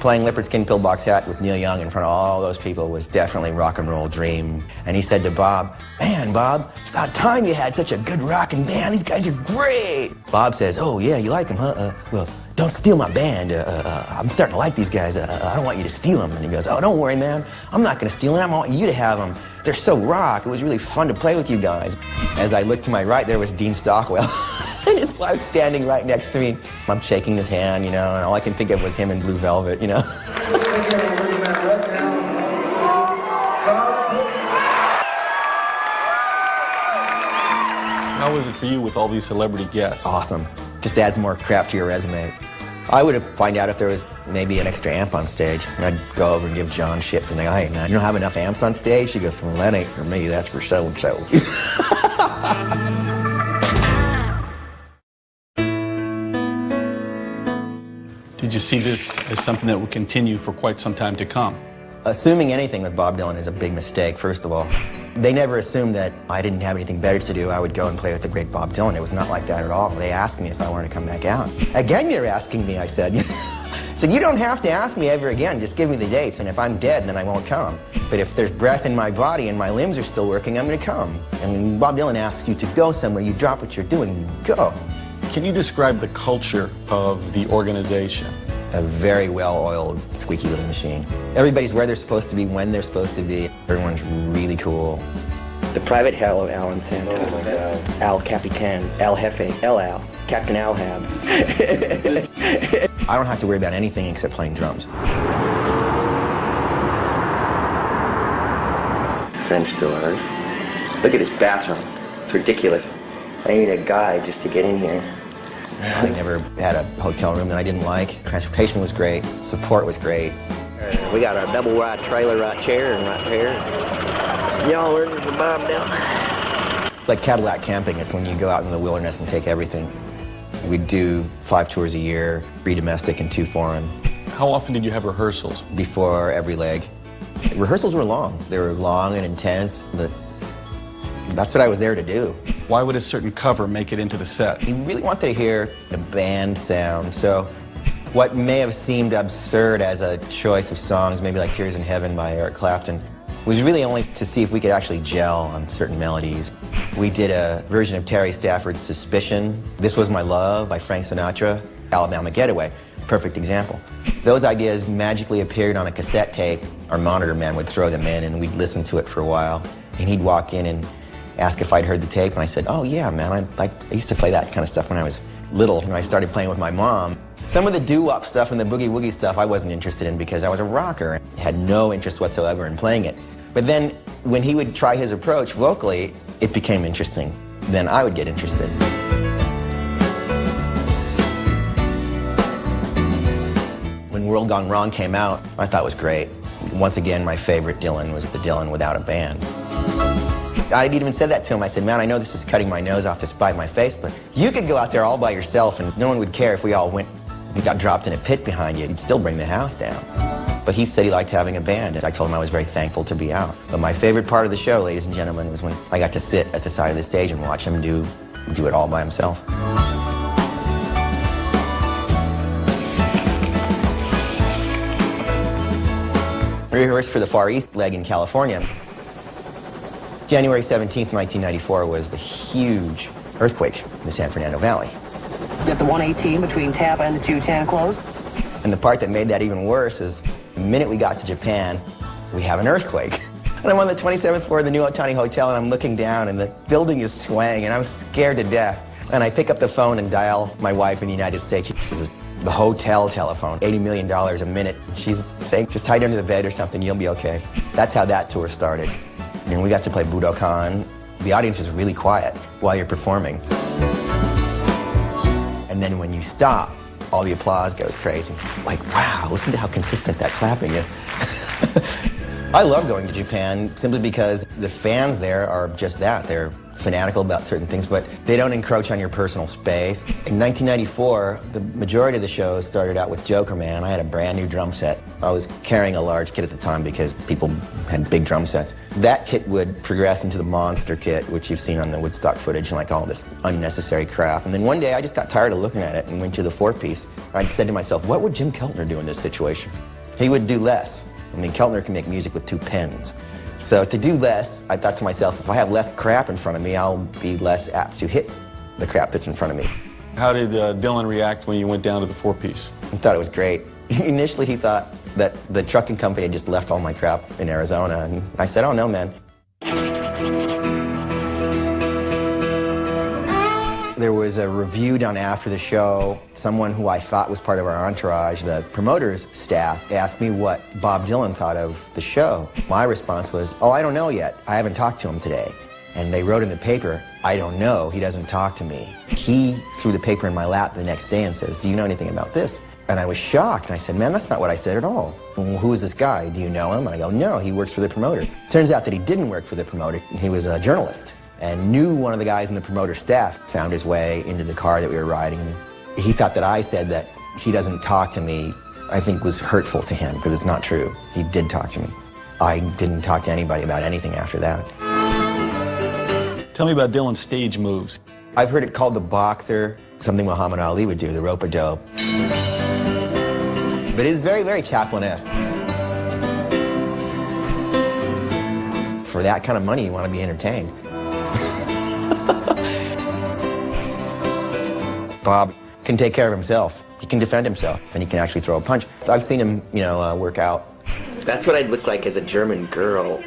Speaker 2: Playing Leopard Skin Pillbox Hat with Neil Young in front of all those people was definitely a rock and roll dream. And he said to Bob, man, Bob, it's about time you had such a good rockin' band. These guys are great. Bob says, oh, yeah, you like them, huh? Well, don't steal my band. I'm starting to like these guys. I don't want you to steal them. And he goes, oh, don't worry, man. I'm not going to steal them. I want you to have them. They're so rock. It was really fun to play with you guys. As I looked to my right, there was Dean Stockwell. And his wife standing right next to me. I'm shaking his hand, you know, and all I can think of was him in Blue Velvet, you know.
Speaker 1: How was it for you with all these celebrity guests?
Speaker 2: Awesome. Just adds more crap to your resume. I would find out if there was maybe an extra amp on stage. And I'd go over and give John shit. And they go, hey, man, you don't have enough amps on stage? She goes, well, that ain't for me. That's for so-and-so.
Speaker 1: Did you see this as something that would continue for quite some time to come?
Speaker 2: Assuming anything with Bob Dylan is a big mistake, first of all. They never assumed that I didn't have anything better to do. I would go and play with the great Bob Dylan. It was not like that at all. They asked me if I wanted to come back out. Again, you're asking me, I said. So you don't have to ask me ever again. Just give me the dates, and if I'm dead, then I won't come. But if there's breath in my body and my limbs are still working, I'm going to come. And when Bob Dylan asks you to go somewhere, you drop what you're doing, you go.
Speaker 1: Can you describe the culture of the organization?
Speaker 2: A very well-oiled, squeaky little machine. Everybody's where they're supposed to be, when they're supposed to be. Everyone's really cool.
Speaker 11: The private hell of Alan Santos.
Speaker 3: Oh my God.
Speaker 11: Al Capitan, Al Jefe, El Al, Captain Al Hab.
Speaker 2: I don't have to worry about anything except playing drums.
Speaker 3: French doors.
Speaker 5: Look at this bathroom. It's ridiculous. I need a guy just to get in here.
Speaker 2: I never had a hotel room that I didn't like. Transportation was great. Support was great.
Speaker 5: We got our double wide trailer right here and right here. Y'all ready for Bob Dyl-N?
Speaker 2: It's like Cadillac camping. It's when you go out in the wilderness and take everything. We do 5 tours a year, 3 domestic and 2 foreign.
Speaker 1: How often did you have rehearsals?
Speaker 2: Before every leg. Rehearsals were long. They were long and intense, but that's what I was there to do.
Speaker 1: Why would a certain cover make it into the set?
Speaker 2: We really wanted to hear the band sound, so what may have seemed absurd as a choice of songs, maybe like Tears in Heaven by Eric Clapton, was really only to see if we could actually gel on certain melodies. We did a version of Terry Stafford's Suspicion, This Was My Love by Frank Sinatra, Alabama Getaway, perfect example. Those ideas magically appeared on a cassette tape. Our monitor man would throw them in and we'd listen to it for a while. And he'd walk in and ask if I'd heard the tape, and I said, oh yeah, man, I used to play that kind of stuff when I was little, and I started playing with my mom. Some of the doo-wop stuff and the boogie-woogie stuff I wasn't interested in because I was a rocker and had no interest whatsoever in playing it. But then when he would try his approach vocally, it became interesting. Then I would get interested. When World Gone Wrong came out, I thought it was great. Once again, my favorite Dylan was the Dylan without a band. I even said that to him. I said, man, I know this is cutting my nose off to spite my face, but you could go out there all by yourself and no one would care if we all went and got dropped in a pit behind you. You'd still bring the house down. But he said he liked having a band, and I told him I was very thankful to be out. But my favorite part of the show, ladies and gentlemen, was when I got to sit at the side of the stage and watch him do it all by himself. We rehearsed for the Far East leg in California. January 17th, 1994 was the huge earthquake in the San Fernando Valley.
Speaker 12: Get the 118 between Tampa and the 210 closed.
Speaker 2: And the part that made that even worse is the minute we got to Japan, we have an earthquake. And I'm on the 27th floor of the New Otani Hotel and I'm looking down and the building is swaying and I'm scared to death. And I pick up the phone and dial my wife in the United States. This is the hotel telephone, $80 million a minute. She's saying, just hide under the bed or something, you'll be okay. That's how that tour started. And we got to play Budokan. The audience is really quiet while you're performing. And then when you stop, all the applause goes crazy. Like, wow, listen to how consistent that clapping is. I love going to Japan simply because the fans there are just that. They're fanatical about certain things, but they don't encroach on your personal space. In 1994, the majority of the shows started out with Joker Man. I had a brand new drum set. I was carrying a large kit at the time because people had big drum sets. That kit would progress into the monster kit, which you've seen on the Woodstock footage, and like all this unnecessary crap. And then one day I just got tired of looking at it and went to the 4-piece. I said to myself, what would Jim Keltner do in this situation? He would do less. I mean, Keltner can make music with 2 pens. So to do less, I thought to myself, if I have less crap in front of me, I'll be less apt to hit the crap that's in front of me.
Speaker 1: How did Dylan react when you went down to the 4-piece?
Speaker 2: He thought it was great. Initially, he thought that the trucking company had just left all my crap in Arizona, and I said, oh no, man. There was a review done after the show. Someone who I thought was part of our entourage, the promoter's staff, asked me what Bob Dylan thought of the show. My response was, oh, I don't know yet. I haven't talked to him today. And they wrote in the paper, I don't know, he doesn't talk to me. He threw the paper in my lap the next day and says, do you know anything about this? And I was shocked, and I said, man, that's not what I said at all. Well, who is this guy? Do you know him? And I go, no, he works for the promoter. Turns out that he didn't work for the promoter. He was a journalist and knew one of the guys in the promoter's staff. Found his way into the car that we were riding. He thought that I said that he doesn't talk to me, I think was hurtful to him, because it's not true. He did talk to me. I didn't talk to anybody about anything after that.
Speaker 1: Tell me about Dylan's stage moves.
Speaker 2: I've heard it called the boxer, something Muhammad Ali would do, the rope-a-dope. But it is very, very Chaplin-esque. For that kind of money, you want to be entertained. Bob can take care of himself. He can defend himself, and he can actually throw a punch. I've seen him, work out.
Speaker 5: That's what I'd look like as a German girl.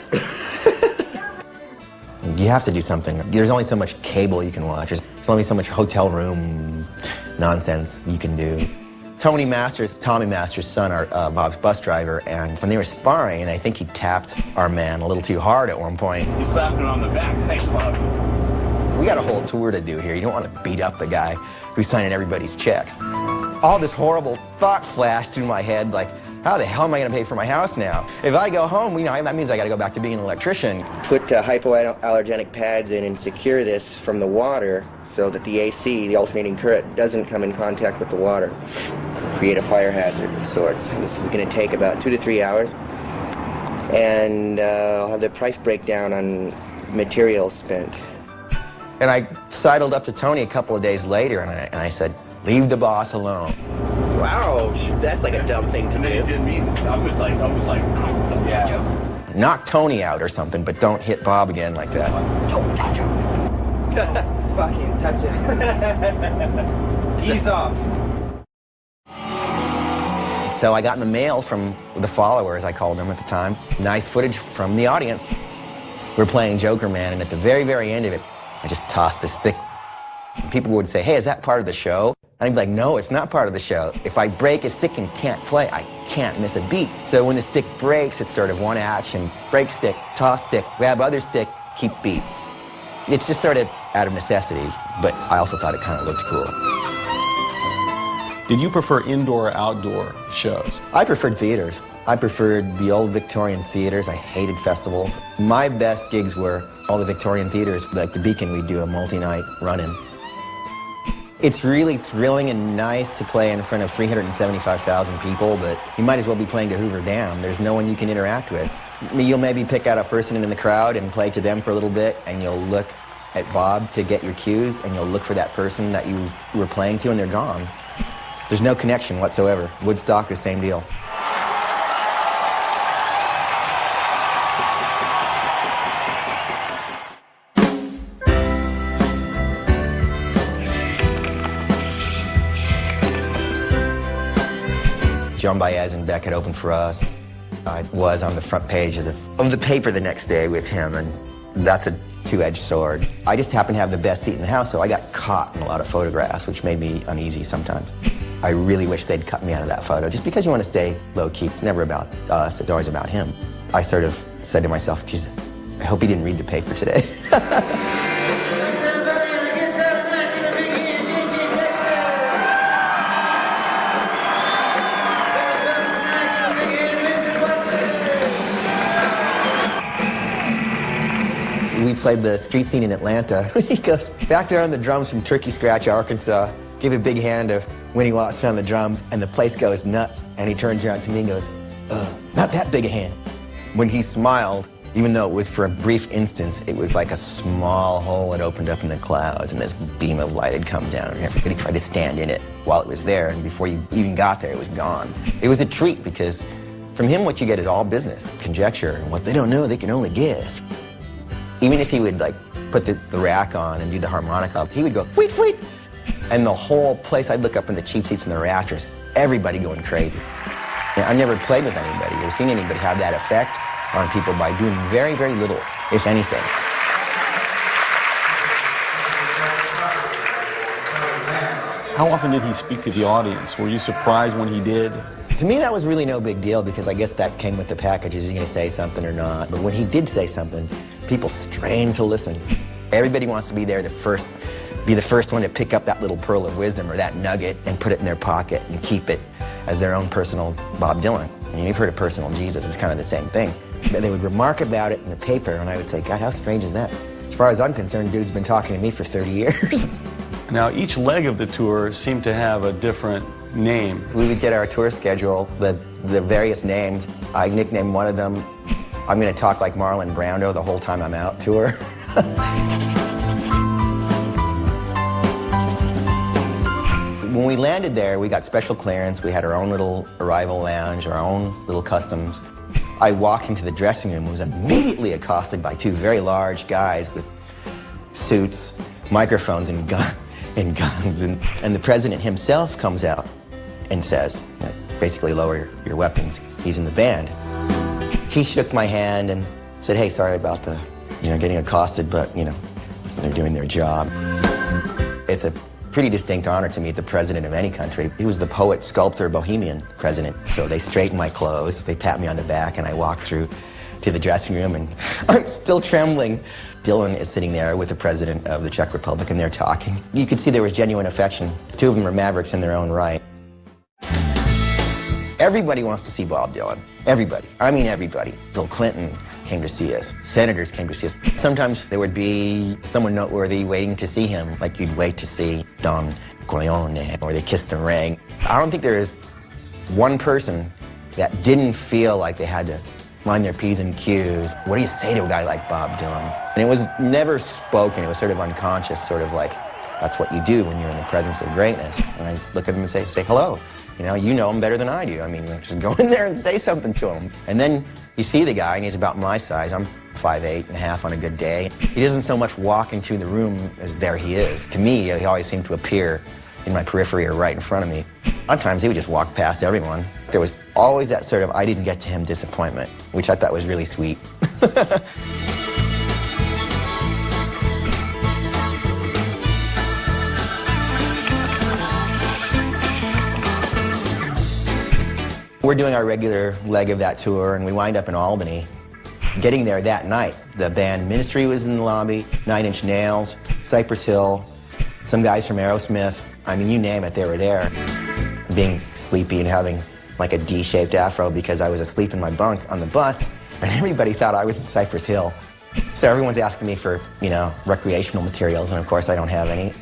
Speaker 2: You have to do something. There's only so much cable you can watch. There's only so much hotel room nonsense you can do. Tommy Masters' son, Bob's bus driver, and when they were sparring, and I think he tapped our man a little too hard at one point.
Speaker 13: You slapped him on the back. Thanks, Bob.
Speaker 2: We got a whole tour to do here. You don't want to beat up the guy who's signing everybody's checks. All this horrible thought flashed through my head, like, how the hell am I going to pay for my house now? If I go home, you know, that means I got to go back to being an electrician.
Speaker 5: Put hypoallergenic pads in and secure this from the water so that the AC, the alternating current, doesn't come in contact with the water. Create a fire hazard of sorts. This is going to take about 2 to 3 hours. And I'll have the price breakdown on materials spent.
Speaker 2: And I sidled up to Tony a couple of days later, and I said, leave the boss alone.
Speaker 11: Wow, that's like a dumb thing to do.
Speaker 13: It didn't mean, I was like, yeah.
Speaker 2: Knock Tony out or something, but don't hit Bob again like that.
Speaker 11: Don't touch him. Fucking touch it. Ease off.
Speaker 2: So I got in the mail from the followers, I called them at the time, nice footage from the audience. We're playing Joker Man, and at the very, very end of it, I just tossed this stick. People would say, hey, is that part of the show? And I'd be like, no, it's not part of the show. If I break a stick and can't play, I can't miss a beat. So when the stick breaks, it's sort of one action. Break stick, toss stick, grab other stick, keep beat. It's just sort of out of necessity, but I also thought it kind of looked cool.
Speaker 1: Did you prefer indoor or outdoor shows?
Speaker 2: I preferred theaters. I preferred the old Victorian theaters. I hated festivals. My best gigs were all the Victorian theaters, like the Beacon. We'd do a multi-night run-in. It's really thrilling and nice to play in front of 375,000 people, but you might as well be playing to Hoover Dam. There's no one you can interact with. You'll maybe pick out a person in the crowd and play to them for a little bit, and you'll look at Bob to get your cues, and you'll look for that person that you were playing to, and they're gone. There's no connection whatsoever. Woodstock, the same deal. Joan Baez and Beck had opened for us. I was on the front page of the paper the next day with him, and that's a two-edged sword. I just happened to have the best seat in the house, so I got caught in a lot of photographs, which made me uneasy sometimes. I really wish they'd cut me out of that photo, just because you want to stay low-key. It's never about us, it's always about him. I sort of said to myself, geez, I hope he didn't read the paper today. We played the street scene in Atlanta. He goes back there on the drums from Turkey Scratch, Arkansas, give a big hand to Winnie Watson on the drums, and the place goes nuts. And he turns around to me and goes, not that big a hand. When he smiled, even though it was for a brief instance, it was like a small hole had opened up in the clouds, and this beam of light had come down, and everybody tried to stand in it while it was there, and before you even got there, it was gone. It was a treat, because from him, what you get is all business, conjecture, and what they don't know, they can only guess. Even if he would like put the rack on and do the harmonica, he would go, fleet, fleet. And the whole place, I'd look up in the cheap seats in the rafters, everybody going crazy. I've never played with anybody or seen anybody have that effect on people by doing very, very little, if anything.
Speaker 1: How often did he speak to the audience? Were you surprised when he did?
Speaker 2: To me, that was really no big deal, because I guess that came with the package. Is he going to say something or not? But when he did say something, people strained to listen. Everybody wants to be there be the first one to pick up that little pearl of wisdom or that nugget and put it in their pocket and keep it as their own personal Bob Dylan. I mean, you've heard of personal Jesus, it's kind of the same thing. They would remark about it in the paper, and I would say, God, how strange is that? As far as I'm concerned, dude's been talking to me for 30 years.
Speaker 1: Now, each leg of the tour seemed to have a different name.
Speaker 2: We would get our tour schedule, the various names. I nicknamed one of them, I'm going to talk like Marlon Brando the whole time I'm out tour. When we landed there, we got special clearance. We had our own little arrival lounge, our own little customs. I walked into the dressing room and was immediately accosted by two very large guys with suits, microphones, and guns. And the president himself comes out and says, basically, lower your weapons. He's in the band. He shook my hand and said, hey, sorry about getting accosted, but, they're doing their job. It's a pretty distinct honor to meet the president of any country. He was the poet, sculptor, bohemian president. So they straighten my clothes, they pat me on the back, and I walk through to the dressing room, and I'm still trembling. Dylan is sitting there with the president of the Czech Republic, and they're talking. You could see there was genuine affection. Two of them are mavericks in their own right. Everybody wants to see Bob Dylan. Everybody. I mean everybody. Bill Clinton came to see us. Senators came to see us. Sometimes there would be someone noteworthy waiting to see him, like you'd wait to see Don Corleone, or They Kissed the Ring. I don't think there is one person that didn't feel like they had to mind their P's and Q's. What do you say to a guy like Bob Dylan? And it was never spoken. It was sort of unconscious, sort of like, that's what you do when you're in the presence of greatness. And I look at him and say hello. You know him better than I do. I mean, just go in there and say something to him. And then you see the guy, and he's about my size. I'm 5'8.5" on a good day. He doesn't so much walk into the room as there he is. To me, he always seemed to appear in my periphery or right in front of me. A lot of times he would just walk past everyone. There was always that sort of I didn't get to him disappointment, which I thought was really sweet. We're doing our regular leg of that tour, and we wind up in Albany. Getting there that night, the band Ministry was in the lobby, 9 Inch Nails, Cypress Hill, some guys from Aerosmith. I mean, you name it, they were there. Being sleepy and having like a D-shaped afro because I was asleep in my bunk on the bus, and everybody thought I was in Cypress Hill. So everyone's asking me for, recreational materials, and of course I don't have any.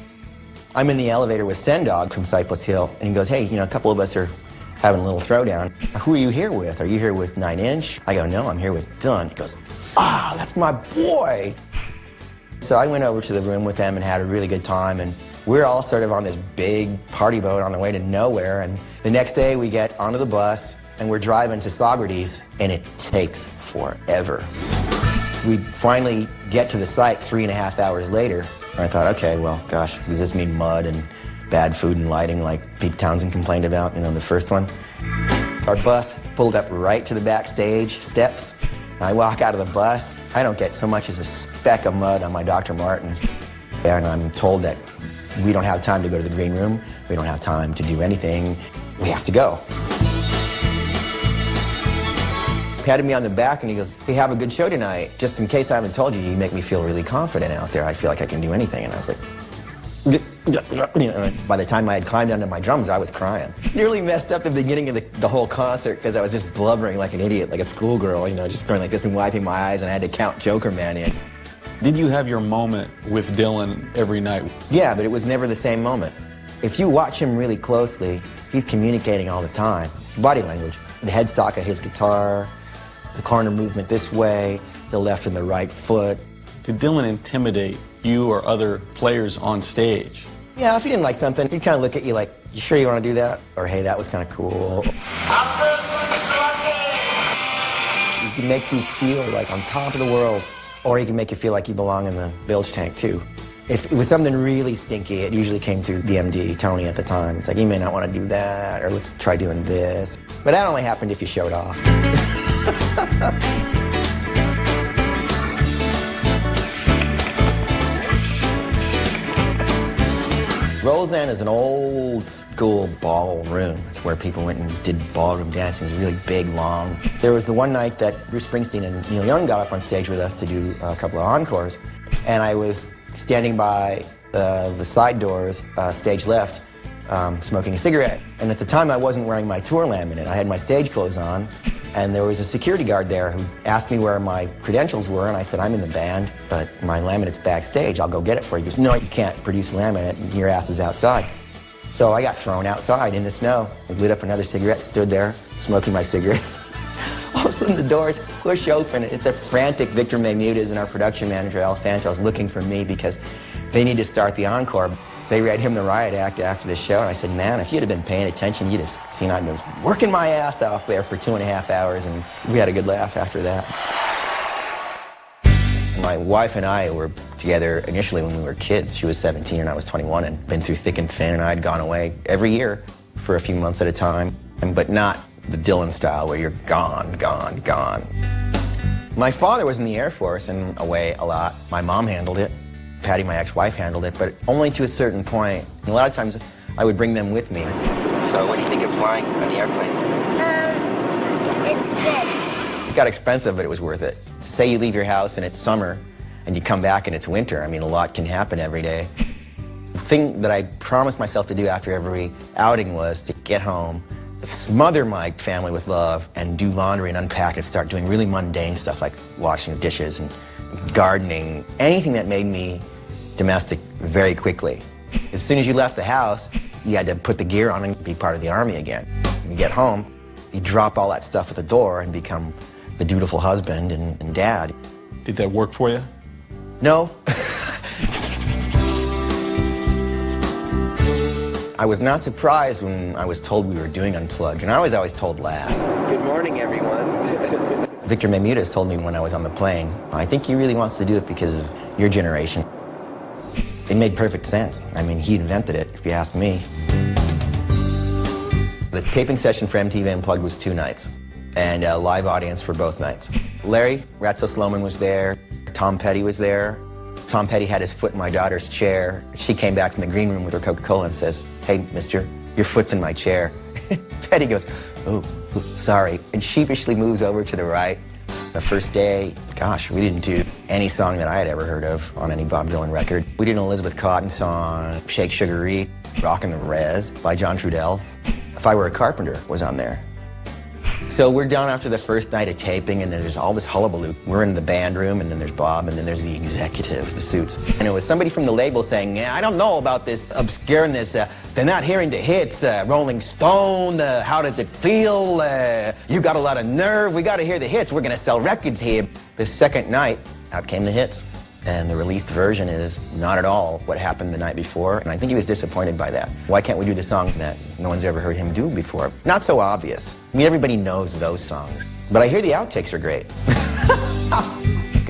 Speaker 2: I'm in the elevator with Sendog from Cypress Hill, and he goes, hey, a couple of us are having a little throwdown. Who are you here with? Are you here with 9 Inch? I go, no, I'm here with Dylan. He goes, that's my boy. So I went over to the room with them and had a really good time, and we're all sort of on this big party boat on the way to nowhere, and the next day we get onto the bus and we're driving to Saugerties, and it takes forever. We finally get to the site 3.5 hours later. I thought, okay, well, gosh, does this mean mud and bad food and lighting like Pete Townsend complained about, the first one? Our bus pulled up right to the backstage steps. I walk out of the bus. I don't get so much as a speck of mud on my Dr. Martens. And I'm told that we don't have time to go to the green room. We don't have time to do anything. We have to go. Patted me on the back and he goes, hey, have a good show tonight. Just in case I haven't told you, you make me feel really confident out there. I feel like I can do anything. And I was like, by the time I had climbed onto my drums, I was crying. Nearly messed up the beginning of the whole concert because I was just blubbering like an idiot, like a schoolgirl, just going like this and wiping my eyes, and I had to count Joker Man in.
Speaker 1: Did you have your moment with Dylan every night?
Speaker 2: Yeah, but it was never the same moment. If you watch him really closely, he's communicating all the time. It's body language. The headstock of his guitar, the corner movement this way, the left and the right foot.
Speaker 1: Did Dylan intimidate you or other players on stage?
Speaker 2: Yeah, if he didn't like something, he'd kind of look at you like, you sure you want to do that? Or, hey, that was kind of cool. He can make you feel like on top of the world, or he can make you feel like you belong in the bilge tank, too. If it was something really stinky, it usually came through the MD, Tony, at the time. It's like, you may not want to do that, or let's try doing this. But that only happened if you showed off. Roseanne is an old school ballroom. It's where people went and did ballroom dancing. It's really big, long. There was the one night that Bruce Springsteen and Neil Young got up on stage with us to do a couple of encores, and I was standing by the side doors, stage left, smoking a cigarette. And at the time, I wasn't wearing my tour laminate. I had my stage clothes on, and there was a security guard there who asked me where my credentials were, and I said, I'm in the band, but my laminate's backstage. I'll go get it for you. He goes, no, you can't produce laminate. Your ass is outside. So I got thrown outside in the snow. I lit up another cigarette, stood there, smoking my cigarette. All of a sudden, the doors push open. It's a frantic Victor Maymudas and our production manager, Al Santos, looking for me because they need to start the encore. They read him the riot act after the show, and I said, man, if you'd have been paying attention, you'd have seen I was working my ass off there for 2.5 hours, and we had a good laugh after that. My wife and I were together initially when we were kids. She was 17 and I was 21, and been through thick and thin, and I had gone away every year for a few months at a time, but not the Dylan style where you're gone, gone, gone. My father was in the Air Force and away a lot. My mom handled it. Patty, my ex-wife, handled it, but only to a certain point. And a lot of times I would bring them with me.
Speaker 5: So what do you think of flying on the airplane?
Speaker 14: It's good.
Speaker 2: It got expensive, but it was worth it. Say you leave your house and it's summer, and you come back and it's winter. I mean, a lot can happen every day. The thing that I promised myself to do after every outing was to get home, smother my family with love, and do laundry and unpack and start doing really mundane stuff like washing the dishes and gardening, anything that made me domestic very quickly. As soon as you left the house, you had to put the gear on and be part of the army again. When you get home, you drop all that stuff at the door and become the dutiful husband and dad.
Speaker 1: Did that work for you?
Speaker 2: No. I was not surprised when I was told we were doing Unplugged, and I was always told last.
Speaker 5: Good morning, everyone.
Speaker 2: Victor Mamutas told me when I was on the plane, I think he really wants to do it because of your generation. It made perfect sense. I mean, he invented it, if you ask me. The taping session for MTV Unplugged was 2 nights, and a live audience for both nights. Larry Ratso-Sloman was there, Tom Petty was there. Tom Petty had his foot in my daughter's chair. She came back from the green room with her Coca-Cola and says, "Hey, mister, your foot's in my chair." Petty goes, "Oh, sorry," and sheepishly moves over to the right. The first day, gosh, we didn't do any song that I had ever heard of on any Bob Dylan record. We did an Elizabeth Cotten song, Shake Sugaree, Rockin' the Rez by John Trudell. If I Were a Carpenter was on there. So we're down after the first night of taping, and then there's all this hullabaloo. We're in the band room, and then there's Bob, and then there's the executives, the suits. And it was somebody from the label saying, "Yeah, I don't know about this obscureness. They're not hearing the hits. Rolling Stone, how does it feel? You got a lot of nerve. We got to hear the hits. We're going to sell records here." The second night, out came the hits. And the released version is not at all what happened the night before, and I think he was disappointed by that. Why can't we do the songs that no one's ever heard him do before? Not so obvious. I mean, everybody knows those songs. But I hear the outtakes are great.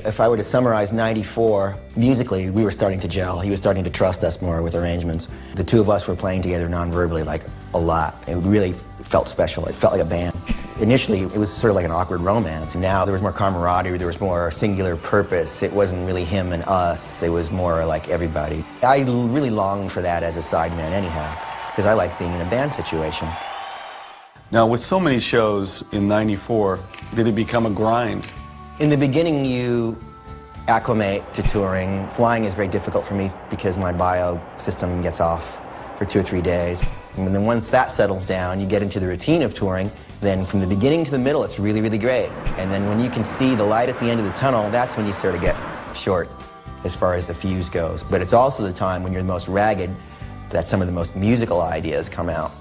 Speaker 2: If I were to summarize '94, musically, we were starting to gel. He was starting to trust us more with arrangements. The two of us were playing together non-verbally, like, a lot. It really felt special. It felt like a band. Initially, it was sort of like an awkward romance. Now there was more camaraderie, there was more singular purpose. It wasn't really him and us, it was more like everybody. I really longed for that as a sideman anyhow, because I like being in a band situation.
Speaker 1: Now, with so many shows in '94, did it become a grind?
Speaker 2: In the beginning, you acclimate to touring. Flying is very difficult for me because my bio system gets off for 2 or 3 days. And then once that settles down, you get into the routine of touring. Then from the beginning to the middle, it's really, really great. And then when you can see the light at the end of the tunnel, that's when you sort of get short as far as the fuse goes. But it's also the time when you're the most ragged that some of the most musical ideas come out.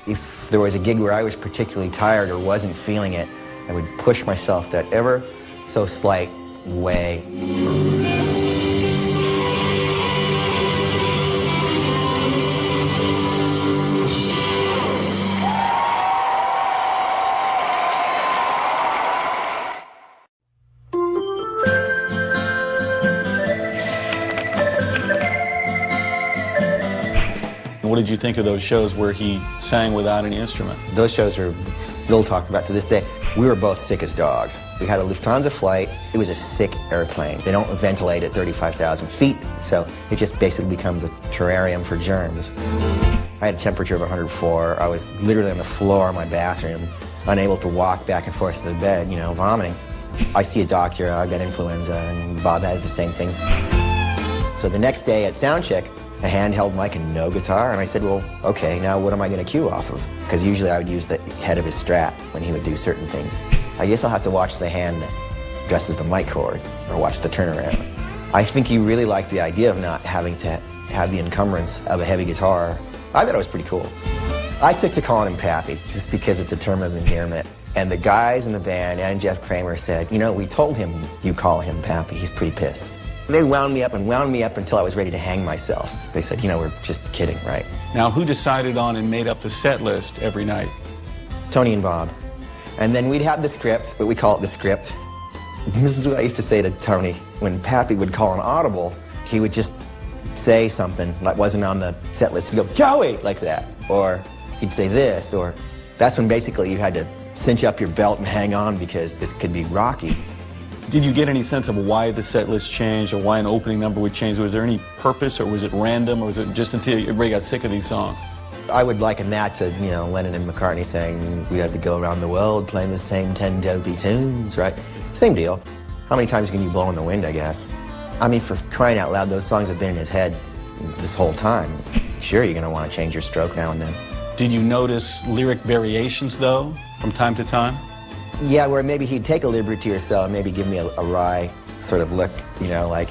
Speaker 2: If there was a gig where I was particularly tired or wasn't feeling it, I would push myself that ever so slight way.
Speaker 1: What did you think of those shows where he sang without any instrument?
Speaker 2: Those shows are still talked about to this day. We were both sick as dogs. We had a Lufthansa flight. It was a sick airplane. They don't ventilate at 35,000 feet, so it just basically becomes a terrarium for germs. I had a temperature of 104. I was literally on the floor of my bathroom, unable to walk back and forth to the bed, you know, vomiting. I see a doctor, I've got influenza, and Bob has the same thing. So the next day at soundcheck, a handheld mic and no guitar, and I said, well, okay, now what am I going to cue off of? Because usually I would use the head of his Strat when he would do certain things. I guess I'll have to watch the hand that dresses the mic cord, or watch the turnaround. I think he really liked the idea of not having to have the encumbrance of a heavy guitar. I thought it was pretty cool. I took to calling him Pappy, just because it's a term of endearment. And the guys in the band and Jeff Kramer said, you know, we told him you call him Pappy, he's pretty pissed. They wound me up until I was ready to hang myself. They said, you know, we're just kidding, right?
Speaker 1: Now, who decided on and made up the set list every night?
Speaker 2: Tony and Bob. And then we'd have the script, but we call it the script. This is what I used to say to Tony. When Pappy would call an audible, he would just say something that wasn't on the set list. He'd go, Joey, like that. Or he'd say this, or that's when basically you had to cinch up your belt and hang on because this could be rocky.
Speaker 1: Did you get any sense of why the set list changed or why an opening number would change? Was there any purpose, or was it random, or was it just until everybody got sick of these songs?
Speaker 2: I would liken that to, you know, Lennon and McCartney saying we have to go around the world playing the same 10 dopey tunes, right? Same deal. How many times can you blow in the wind, I guess? I mean, for crying out loud, those songs have been in his head this whole time. Sure, you're going to want to change your stroke now and then.
Speaker 1: Did you notice lyric variations, though, from time to time?
Speaker 2: Yeah, where maybe he'd take a liberty or so and maybe give me a wry sort of look, you know, like,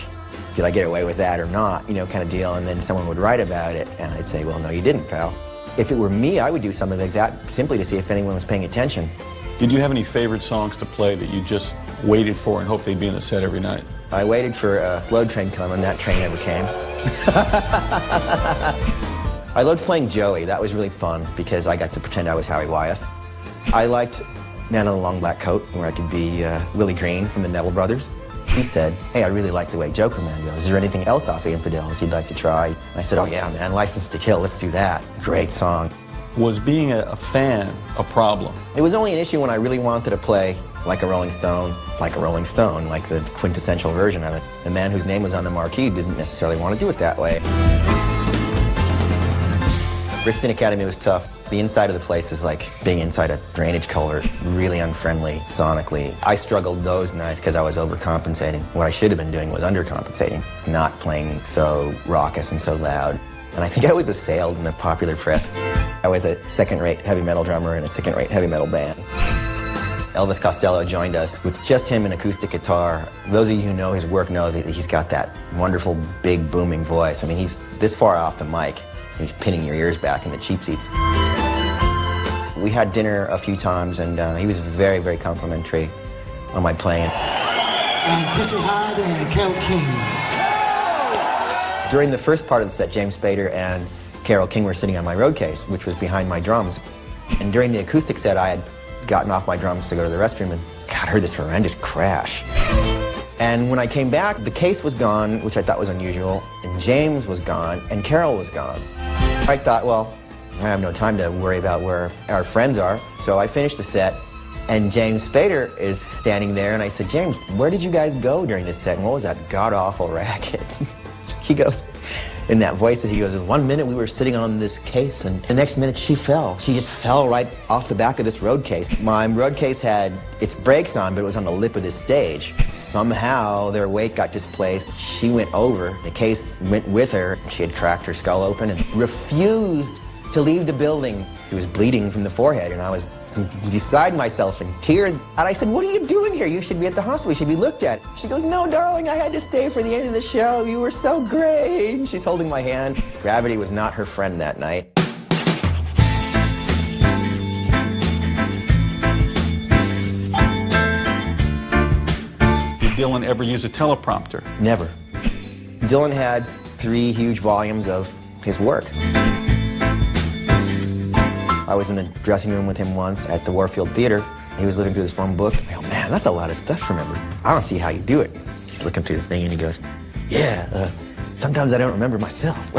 Speaker 2: did I get away with that or not, you know, kind of deal, and then someone would write about it, and I'd say, well, no, you didn't, pal. If it were me, I would do something like that simply to see if anyone was paying attention.
Speaker 1: Did you have any favorite songs to play that you just waited for and hoped they'd be in the set every night?
Speaker 2: I waited for a slow train coming, that train never came. I loved playing Joey. That was really fun because I got to pretend I was Howie Wyeth. I liked Man in the Long Black Coat, where I could be Willie Green from the Neville Brothers. He said, hey, I really like the way Joker Man goes. Is there anything else off the Infidels you'd like to try? And I said, oh yeah, man, License to Kill, let's do that. Great song.
Speaker 1: Was being a fan a problem?
Speaker 2: It was only an issue when I really wanted to play like a Rolling Stone, like the quintessential version of it. The man whose name was on the marquee didn't necessarily want to do it that way. Brixton Academy was tough. The inside of the place is like being inside a drainage culvert, really unfriendly sonically. I struggled those nights because I was overcompensating. What I should have been doing was undercompensating, not playing so raucous and so loud. And I think I was assailed in the popular press. I was a second-rate heavy metal drummer in a second-rate heavy metal band. Elvis Costello joined us with just him and acoustic guitar. Those of you who know his work know that he's got that wonderful, big, booming voice. I mean, he's this far off the mic. He's pinning your ears back in the cheap seats. We had dinner a few times, and he was very, very complimentary on my playing.
Speaker 15: And Chrissy Hyde and Carole King.
Speaker 2: During the first part of the set, James Spader and Carole King were sitting on my road case, which was behind my drums. And during the acoustic set, I had gotten off my drums to go to the restroom, and God, I heard this horrendous crash. And when I came back, the case was gone, which I thought was unusual, and James was gone, and Carole was gone. I thought, well, I have no time to worry about where our friends are, so I finished the set, and James Spader is standing there, and I said, James, where did you guys go during this set, and what was that god-awful racket? He goes, in that voice, he goes, 1 minute we were sitting on this case, and the next minute she fell. She just fell right off the back of this road case. My road case had its brakes on, but it was on the lip of the stage. Somehow their weight got displaced. She went over. The case went with her. She had cracked her skull open and refused to leave the building. She was bleeding from the forehead, and I was beside myself in tears. And I said, what are you doing here? You should be at the hospital. You should be looked at. She goes, no, darling, I had to stay for the end of the show. You were so great. She's holding my hand. Gravity was not her friend that night.
Speaker 1: Did Dylan ever use a teleprompter?
Speaker 2: Never. Dylan had 3 huge volumes of his work. I was in the dressing room with him once at the Warfield Theater. He was looking through this one book. Oh man, that's a lot of stuff to remember. I don't see how you do it. He's looking through the thing and he goes, yeah, sometimes I don't remember myself.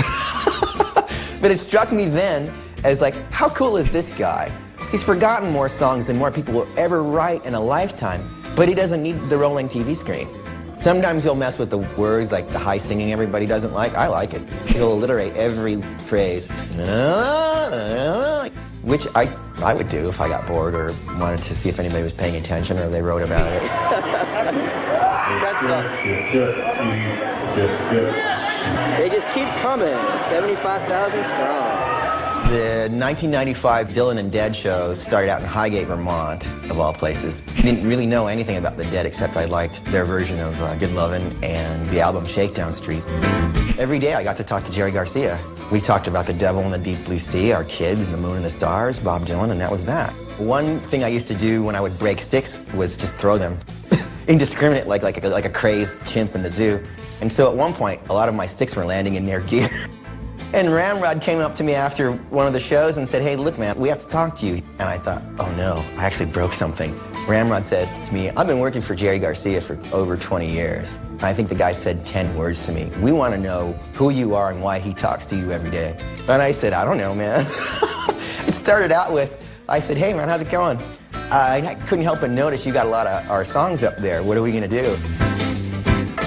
Speaker 2: But it struck me then as like, how cool is this guy? He's forgotten more songs than more people will ever write in a lifetime, but he doesn't need the rolling TV screen. Sometimes he'll mess with the words, like the high singing everybody doesn't like. I like it. He'll alliterate every phrase. Which I would do if I got bored or wanted to see if anybody was paying attention or they wrote about it.
Speaker 5: They just keep coming. 75,000 strong.
Speaker 2: The 1995 Dylan and Dead show started out in Highgate, Vermont, of all places. I didn't really know anything about the Dead except I liked their version of Good Lovin' and the album Shakedown Street. Every day I got to talk to Jerry Garcia. We talked about the devil and the deep blue sea, our kids, the moon and the stars, Bob Dylan, and that was that. One thing I used to do when I would break sticks was just throw them indiscriminate like a crazed chimp in the zoo. And so at one point, a lot of my sticks were landing in their gear. And Ramrod came up to me after one of the shows and said, hey, look, man, we have to talk to you. And I thought, oh no, I actually broke something. Ramrod says to me, I've been working for Jerry Garcia for over 20 years. I think the guy said 10 words to me. We want to know who you are and why he talks to you every day. And I said, I don't know, man. It started out with, I said, hey man, how's it going? I couldn't help but notice you got a lot of our songs up there. What are we gonna do?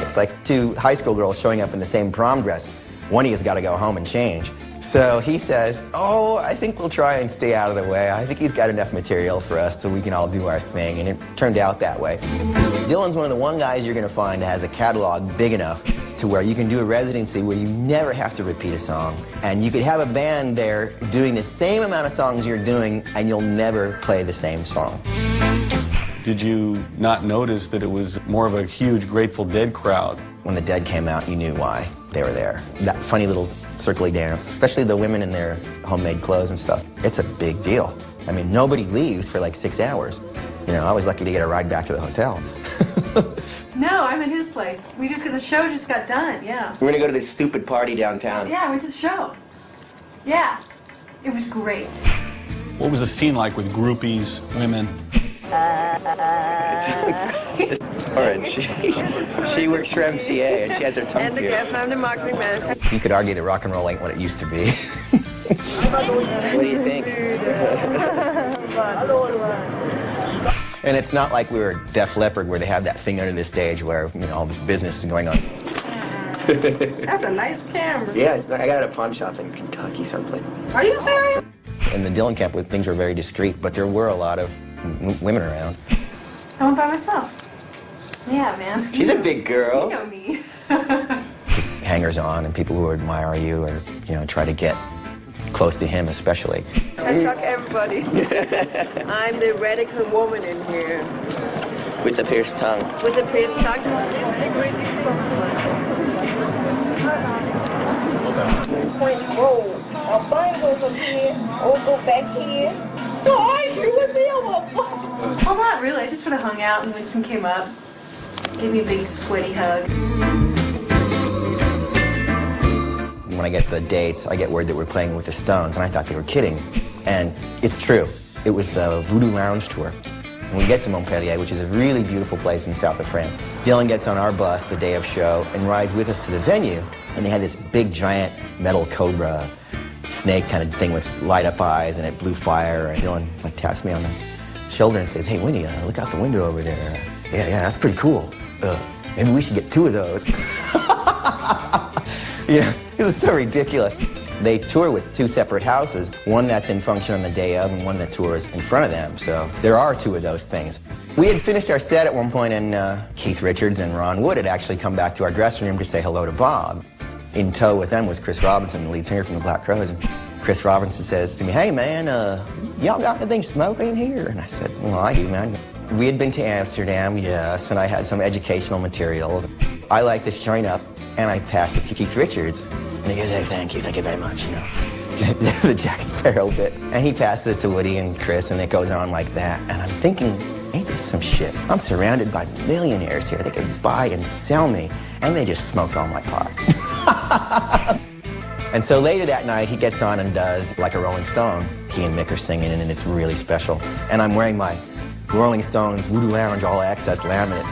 Speaker 2: It's like two high school girls showing up in the same prom dress. One of you's gotta go home and change. So he says, oh, I think we'll try and stay out of the way. I think he's got enough material for us so we can all do our thing, and it turned out that way. Dylan's one of the one guys you're gonna find that has a catalog big enough to where you can do a residency where you never have to repeat a song. And you could have a band there doing the same amount of songs you're doing, and you'll never play the same song.
Speaker 1: Did you not notice that it was more of a huge Grateful Dead crowd?
Speaker 2: When the Dead came out, you knew why they were there. That funny little circly dance, especially the women in their homemade clothes and stuff. It's a big deal. I mean, nobody leaves for like 6 hours. You know, I was lucky to get a ride back to the hotel.
Speaker 16: No, I'm at his place. The show just got done, yeah.
Speaker 5: We're gonna go to this stupid party downtown.
Speaker 16: Yeah, I went to the show. Yeah, it was great.
Speaker 1: What was the scene like with groupies, women?
Speaker 5: Orange. She works for MCA and she has her tongue
Speaker 17: And
Speaker 5: pierced.
Speaker 17: again, I'm the marketing manager.
Speaker 2: You could argue that rock and roll ain't what it used to be.
Speaker 5: What do you think?
Speaker 2: And it's not like we were Def Leppard where they have that thing under the stage where, you know, all this business is going on.
Speaker 17: That's a nice camera.
Speaker 5: Yeah, I got it at a pawn shop in Kentucky someplace.
Speaker 17: Are you serious?
Speaker 2: In the Dylan camp, things were very discreet, but there were a lot of women around.
Speaker 16: I went by myself. Yeah, man.
Speaker 5: She's a big girl.
Speaker 16: You know me.
Speaker 2: Just hangers-on and people who admire you or, you know, try to get close to him especially.
Speaker 17: I shock everybody. I'm the radical woman in here.
Speaker 5: With the pierced tongue.
Speaker 17: With a pierced tongue.
Speaker 18: French rolls. A bun goes up here, or go back here. Gosh, you would be able to.
Speaker 16: Well, not really. I just sort of hung out and Winston came up. Gave me a big sweaty hug.
Speaker 2: When I get the dates, I get word that we're playing with the Stones, and I thought they were kidding. And it's true. It was the Voodoo Lounge tour. And we get to Montpellier, which is a really beautiful place in south of France. Dylan gets on our bus the day of show and rides with us to the venue, and they had this big, giant metal cobra snake kind of thing with light-up eyes, and it blew fire, and Dylan like taps me on the shoulder and says, hey, Winnie, look out the window over there. Yeah, that's pretty cool. Maybe we should get 2 of those. Yeah, it was so ridiculous. They tour with 2 separate houses, one that's in function on the day of and one that tours in front of them, so there are 2 of those things. We had finished our set at one point, and Keith Richards and Ron Wood had actually come back to our dressing room to say hello to Bob. In tow with them was Chris Robinson, the lead singer from the Black Crowes, and Chris Robinson says to me, hey man, y'all got anything smoking here? And I said, well, I do, man. We had been to Amsterdam, yes, and I had some educational materials. I liked this joint up, and I passed it to Keith Richards. And he goes, hey, thank you very much, you know. The Jack Sparrow bit. And he passes it to Woody and Chris, and it goes on like that. And I'm thinking, ain't this some shit? I'm surrounded by millionaires here. They could buy and sell me, and they just smoked all my pot. And so later that night, he gets on and does Like a Rolling Stone. He and Mick are singing, and it's really special. And I'm wearing my Rolling Stones Voodoo Lounge All Access laminate.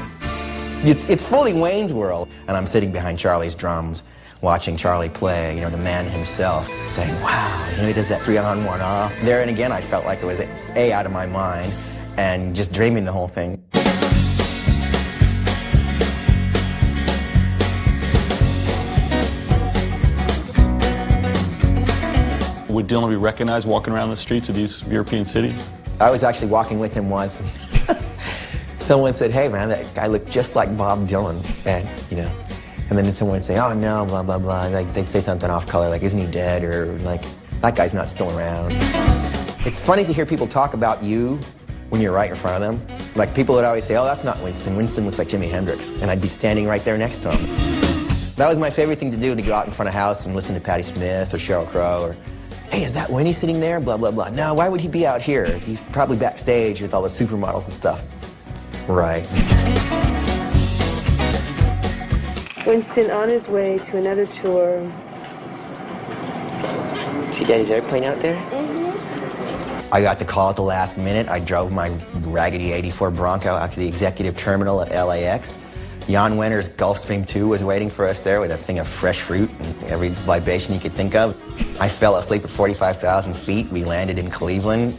Speaker 2: It's fully Wayne's World. And I'm sitting behind Charlie's drums, watching Charlie play, you know, the man himself, saying, wow, you know, he does that 3-on, 1-off. There and again, I felt like it was A, out of my mind, and just dreaming the whole thing.
Speaker 1: Would Dylan be recognized walking around the streets of these European cities?
Speaker 2: I was actually walking with him once, and someone said, hey man, that guy looked just like Bob Dylan, and, you know, and then someone would say, oh no, blah, blah, blah. Like, they'd say something off color, like, isn't he dead? Or like, that guy's not still around. It's funny to hear people talk about you when you're right in front of them. Like, people would always say, oh, that's not Winston. Winston looks like Jimi Hendrix. And I'd be standing right there next to him. That was my favorite thing to do, to go out in front of house and listen to Patti Smith or Sheryl Crow, or, hey, is that Winnie sitting there? Blah, blah, blah. No, why would he be out here? He's probably backstage with all the supermodels and stuff. Right.
Speaker 17: Winston on his way to another tour.
Speaker 5: See Daddy's airplane out there?
Speaker 2: I got the call at the last minute. I drove my raggedy 84 Bronco out to the executive terminal at LAX. Jan Wenner's Gulfstream 2 was waiting for us there with a thing of fresh fruit and every libation you could think of. I fell asleep at 45,000 feet. We landed in Cleveland,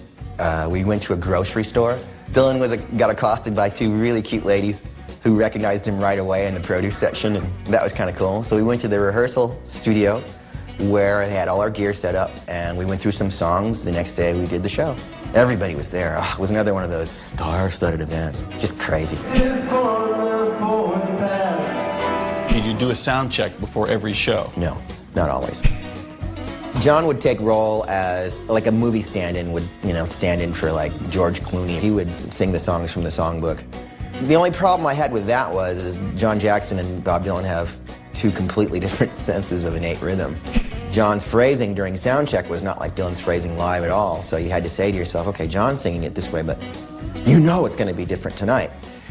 Speaker 2: We went to a grocery store. Dylan got accosted by two really cute ladies who recognized him right away in the produce section, and that was kind of cool. So we went to the rehearsal studio where they had all our gear set up, and we went through some songs. The next day we did the show. Everybody was there. Oh, it was another one of those star-studded events. Just crazy.
Speaker 1: Did you do a sound check before every show?
Speaker 2: No, not always. John would take role as like a movie stand-in, would, you know, stand in for like George Clooney. He would sing the songs from the songbook. The only problem I had with that was John Jackson and Bob Dylan have two completely different senses of innate rhythm. John's phrasing during sound check was not like Dylan's phrasing live at all, so you had to say to yourself, okay, John's singing it this way, but you know it's going to be different tonight.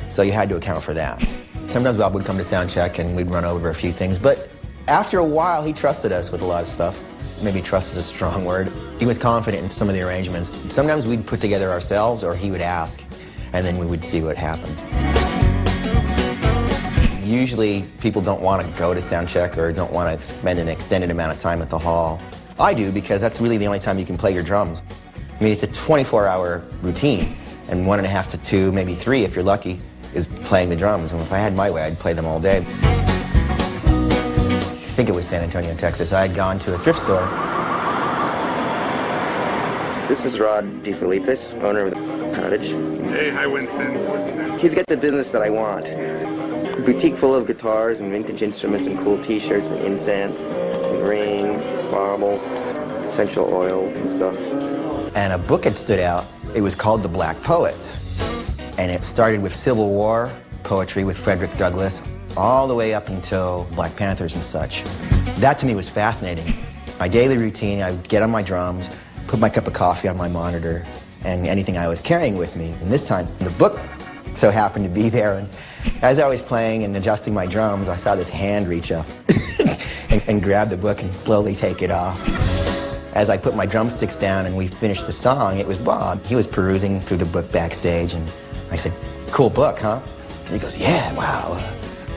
Speaker 2: So you had to account for that. Sometimes Bob would come to sound check and we'd run over a few things, but after a while he trusted us with a lot of stuff. Maybe trust is a strong word. He was confident in some of the arrangements. Sometimes we'd put together ourselves, or he would ask, and then we would see what happened. Usually people don't want to go to sound check or don't want to spend an extended amount of time at the hall. I do, because that's really the only time you can play your drums. I mean, it's a 24-hour routine, and 1.5 to 2, maybe 3 if you're lucky, is playing the drums. And if I had my way, I'd play them all day. I think it was San Antonio, Texas. I had gone to a thrift store.
Speaker 5: This is Rod DeFilippis, owner of the cottage.
Speaker 7: Hey, hi, Winston.
Speaker 5: He's got the business that I want. A boutique full of guitars and vintage instruments and cool t-shirts and incense and rings, baubles, essential oils and stuff.
Speaker 2: And a book had stood out. It was called The Black Poets. And it started with Civil War poetry with Frederick Douglass, all the way up until Black Panthers and such. That to me was fascinating. My daily routine, I would get on my drums, put my cup of coffee on my monitor, and anything I was carrying with me. And this time, the book so happened to be there. And as I was playing and adjusting my drums, I saw this hand reach up and grab the book and slowly take it off. As I put my drumsticks down and we finished the song, it was Bob. He was perusing through the book backstage, and I said, "Cool book, huh?" And he goes, "Yeah, wow.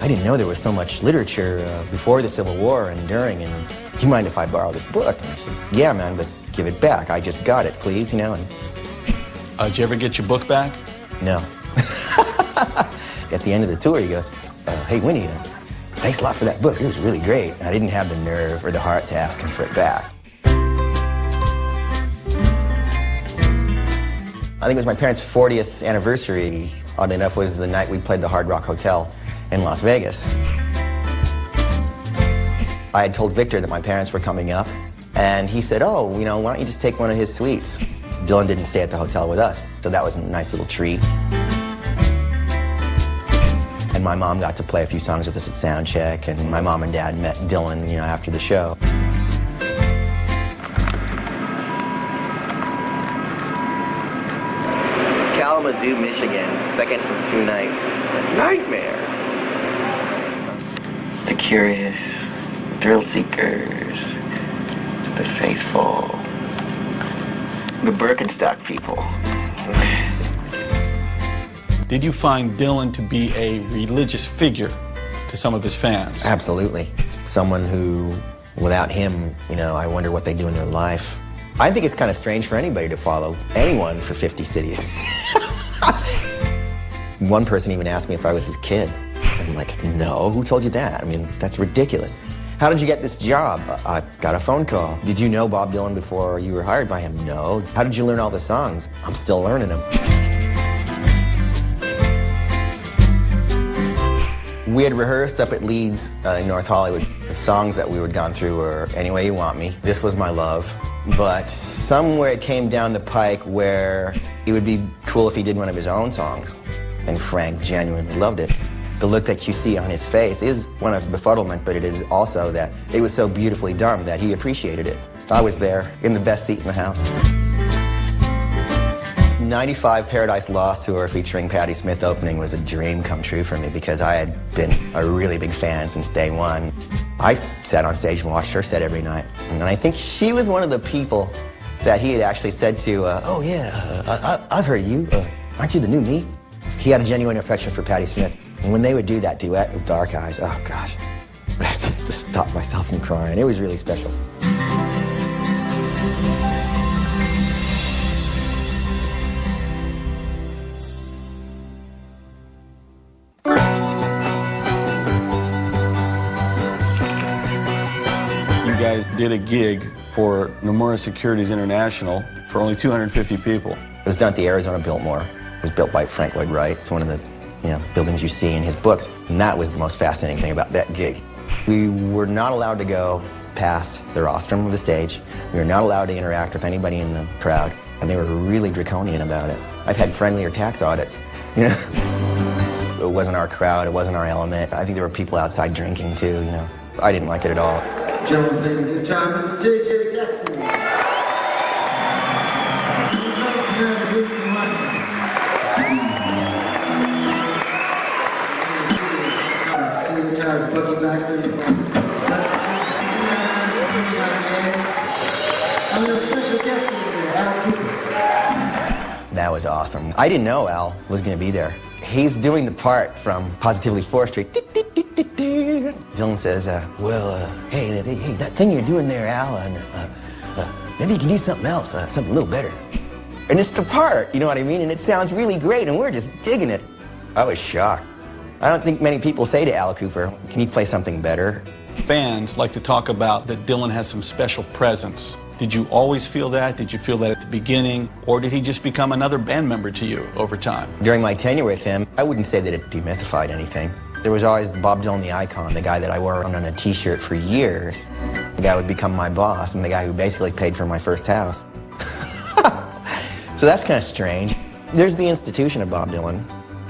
Speaker 2: I didn't know there was so much literature before the Civil War and during, and do you mind if I borrow this book?" And I said, "Yeah, man, but give it back. I just got it, please, you know." And
Speaker 1: did you ever get your book back?
Speaker 2: No. At the end of the tour, he goes, "Hey, Winnie, thanks a lot for that book. It was really great." I didn't have the nerve or the heart to ask him for it back. I think it was my parents' 40th anniversary, oddly enough, was the night we played the Hard Rock Hotel in Las Vegas. I had told Victor that my parents were coming up, and he said, "Oh, you know, why don't you just take one of his suites?" Dylan didn't stay at the hotel with us, so that was a nice little treat. And my mom got to play a few songs with us at soundcheck, and my mom and dad met Dylan, you know, after the show.
Speaker 11: Kalamazoo, Michigan, second of 2 nights. A nightmare. The curious, thrill seekers, the faithful, the Birkenstock people.
Speaker 1: Did you find Dylan to be a religious figure to some of his fans?
Speaker 2: Absolutely. Someone who, without him, you know, I wonder what they do in their life. I think it's kind of strange for anybody to follow anyone for 50 cities. One person even asked me if I was his kid. I'm like, "No, who told you that? I mean, that's ridiculous. How did you get this job?" "I got a phone call." "Did you know Bob Dylan before you were hired by him?" "No." "How did you learn all the songs?" "I'm still learning them." We had rehearsed up at Leeds in North Hollywood. The songs that we had gone through were Any Way You Want Me, This Was My Love, but somewhere it came down the pike where it would be cool if he did one of his own songs. And Frank genuinely loved it. The look that you see on his face is one of befuddlement, but it is also that it was so beautifully done that he appreciated it. I was there in the best seat in the house. 95 Paradise Lost tour featuring Patti Smith opening was a dream come true for me because I had been a really big fan since day one. I sat on stage and watched her set every night. And I think she was one of the people that he had actually said to, "Oh yeah, I've heard of you. Aren't you the new me?" He had a genuine affection for Patti Smith. And when they would do that duet with Dark Eyes, oh gosh, I had to stop myself from crying. It was really special.
Speaker 1: guys did a gig for Nomura Securities International for only 250 people.
Speaker 2: It was done at the Arizona Biltmore. It was built by Frank Lloyd Wright. It's one of the buildings you see in his books. And that was the most fascinating thing about that gig. We were not allowed to go past the rostrum of the stage. We were not allowed to interact with anybody in the crowd. And they were really draconian about it. I've had friendlier tax audits, you know. It wasn't our crowd, it wasn't our element. I think there were people outside drinking too, you know. I didn't like it at all.
Speaker 15: Gentlemen, playing good time, Mr. J.J. Jackson. Studio Towers, Bucky Baxter, is my I'm your special guest today, Al Cooper.
Speaker 2: That was awesome. I didn't know Al was going to be there. He's doing the part from Positively 4th Street. Dylan says, hey, that thing you're doing there, Al, maybe you can do something else, something a little better. And it's the part, you know what I mean? And it sounds really great, and we're just digging it. I was shocked. I don't think many people say to Al Cooper, can you play something better?
Speaker 1: Fans like to talk about that Dylan has some special presence. Did you always feel that? Did you feel that at the beginning? Or did he just become another band member to you over time?
Speaker 2: During my tenure with him, I wouldn't say that it demythified anything. There was always Bob Dylan, the icon, the guy that I wore on a t-shirt for years. The guy would become my boss and the guy who basically paid for my first house. So that's kind of strange. There's the institution of Bob Dylan.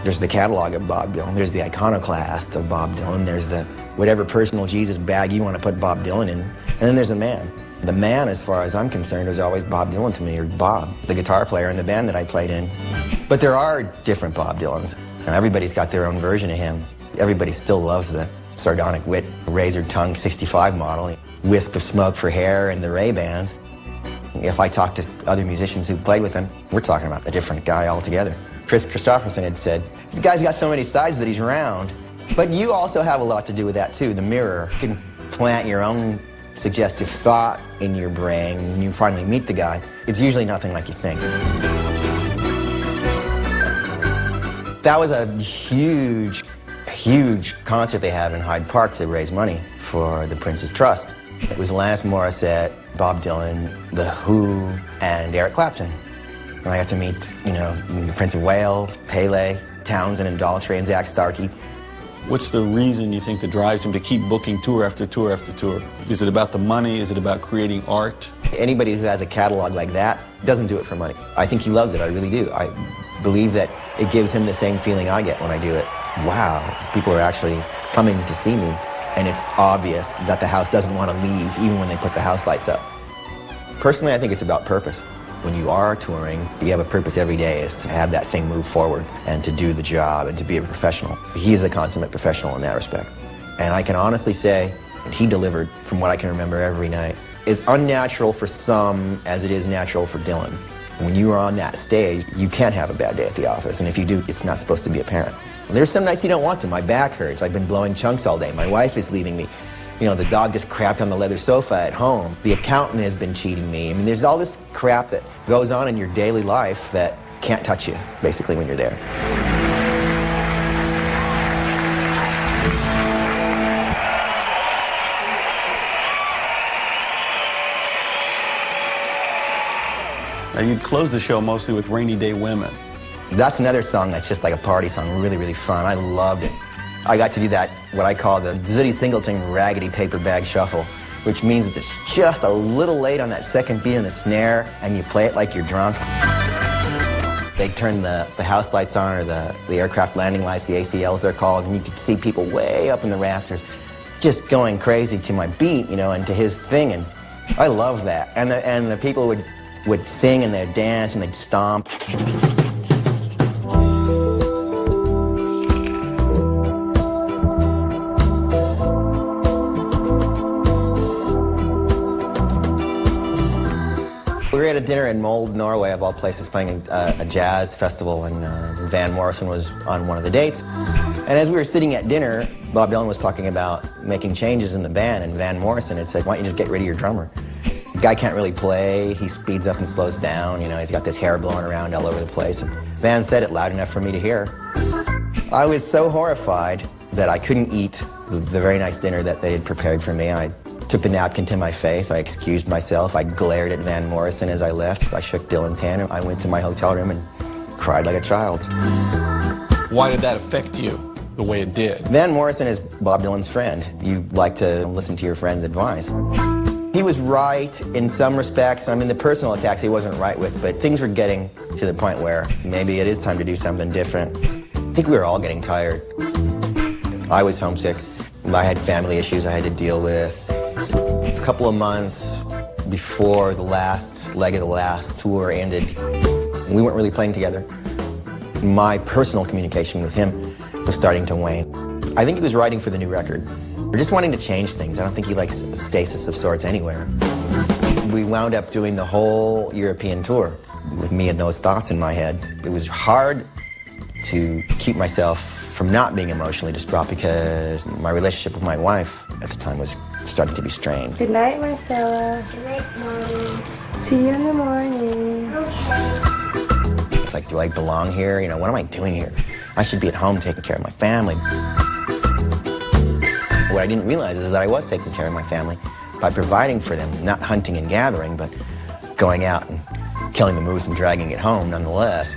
Speaker 2: There's the catalog of Bob Dylan. There's the iconoclast of Bob Dylan. There's the whatever personal Jesus bag you want to put Bob Dylan in. And then there's a man. The man, as far as I'm concerned, was always Bob Dylan to me, or Bob, the guitar player in the band that I played in. But there are different Bob Dylans. Everybody's got their own version of him. Everybody still loves the sardonic wit, razor-tongued 65 model, wisp of smoke for hair, and the Ray-Bans. If I talk to other musicians who played with him, we're talking about a different guy altogether. Chris Christopherson had said, this guy's got so many sides that he's round. But you also have a lot to do with that, too, the mirror. You can plant your own suggestive thought in your brain when you finally meet the guy. It's usually nothing like you think. That was a huge concert they had in Hyde Park to raise money for the Prince's Trust. It was Alanis Morissette, Bob Dylan, The Who, and Eric Clapton. And I got to meet, the Prince of Wales, Pele, Townsend and Daltrey, and Zach Starkey.
Speaker 1: What's the reason you think that drives him to keep booking tour after tour after tour? Is it about the money? Is it about creating art?
Speaker 2: Anybody who has a catalog like that doesn't do it for money. I think he loves it, I really do. I believe that it gives him the same feeling I get when I do it. Wow, people are actually coming to see me, and it's obvious that the house doesn't want to leave even when they put the house lights up. Personally, I think it's about purpose. When you are touring, you have a purpose every day is to have that thing move forward and to do the job and to be a professional. He's a consummate professional in that respect. And I can honestly say that he delivered, from what I can remember every night, is unnatural for some as it is natural for Dylan. When you are on that stage, you can't have a bad day at the office, and if you do, it's not supposed to be apparent. There's some nights you don't want to. My back hurts. I've been blowing chunks all day. My wife is leaving me. The dog just crapped on the leather sofa at home. The accountant has been cheating me. I mean, there's all this crap that goes on in your daily life that can't touch you, basically, when you're there.
Speaker 1: Now, you'd close the show mostly with Rainy Day Women.
Speaker 2: That's another song that's just like a party song, really, really fun. I loved it. I got to do that, what I call the Zooty Singleton Raggedy Paper Bag Shuffle, which means it's just a little late on that second beat in the snare, and you play it like you're drunk. They turn the house lights on, or the aircraft landing lights, the ACLs they're called, and you could see people way up in the rafters just going crazy to my beat, and to his thing, and I love that. And the people would sing and they'd dance and they'd stomp. We were at a dinner in Molde, Norway, of all places, playing a jazz festival, and Van Morrison was on one of the dates. And as we were sitting at dinner, Bob Dylan was talking about making changes in the band, and Van Morrison had said, why don't you just get rid of your drummer? The guy can't really play, he speeds up and slows down, he's got this hair blowing around all over the place. And Van said it loud enough for me to hear. I was so horrified that I couldn't eat the very nice dinner that they had prepared for me. I took the napkin to my face. I excused myself. I glared at Van Morrison as I left. I shook Dylan's hand, and I went to my hotel room and cried like a child.
Speaker 1: Why did that affect you the way it did?
Speaker 2: Van Morrison is Bob Dylan's friend. You like to listen to your friend's advice. He was right in some respects. I mean, the personal attacks he wasn't right with, but things were getting to the point where maybe it is time to do something different. I think we were all getting tired. I was homesick. I had family issues I had to deal with. A couple of months before the last leg of the last tour ended, we weren't really playing together. My personal communication with him was starting to wane. I think he was writing for the new record. We're just wanting to change things. I don't think he likes a stasis of sorts anywhere. We wound up doing the whole European tour with me and those thoughts in my head. It was hard to keep myself from not being emotionally distraught because my relationship with my wife at the time was starting to be strained.
Speaker 14: Good night, Marcella. Good night, Mommy. See you in the morning. Okay.
Speaker 2: It's like, do I belong here? You know, what am I doing here? I should be at home taking care of my family. What I didn't realize is that I was taking care of my family by providing for them, not hunting and gathering, but going out and killing the moose and dragging it home nonetheless.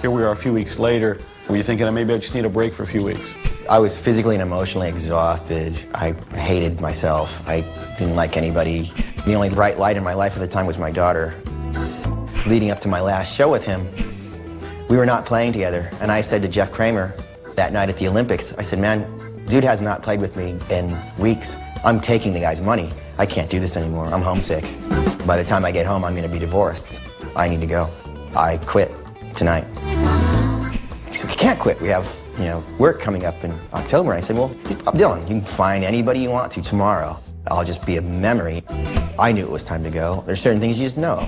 Speaker 1: Here we are a few weeks later. Were you thinking, maybe I just need a break for a few weeks?
Speaker 2: I was physically and emotionally exhausted. I hated myself. I didn't like anybody. The only bright light in my life at the time was my daughter. Leading up to my last show with him, we were not playing together. And I said to Jeff Kramer that night at the Olympics, I said, man, dude has not played with me in weeks. I'm taking the guy's money. I can't do this anymore. I'm homesick. By the time I get home, I'm going to be divorced. I need to go. I quit tonight. He said, you can't quit. We have, work coming up in October. And I said, well, he's Bob Dylan. You can find anybody you want to tomorrow. I'll just be a memory. I knew it was time to go. There's certain things you just know.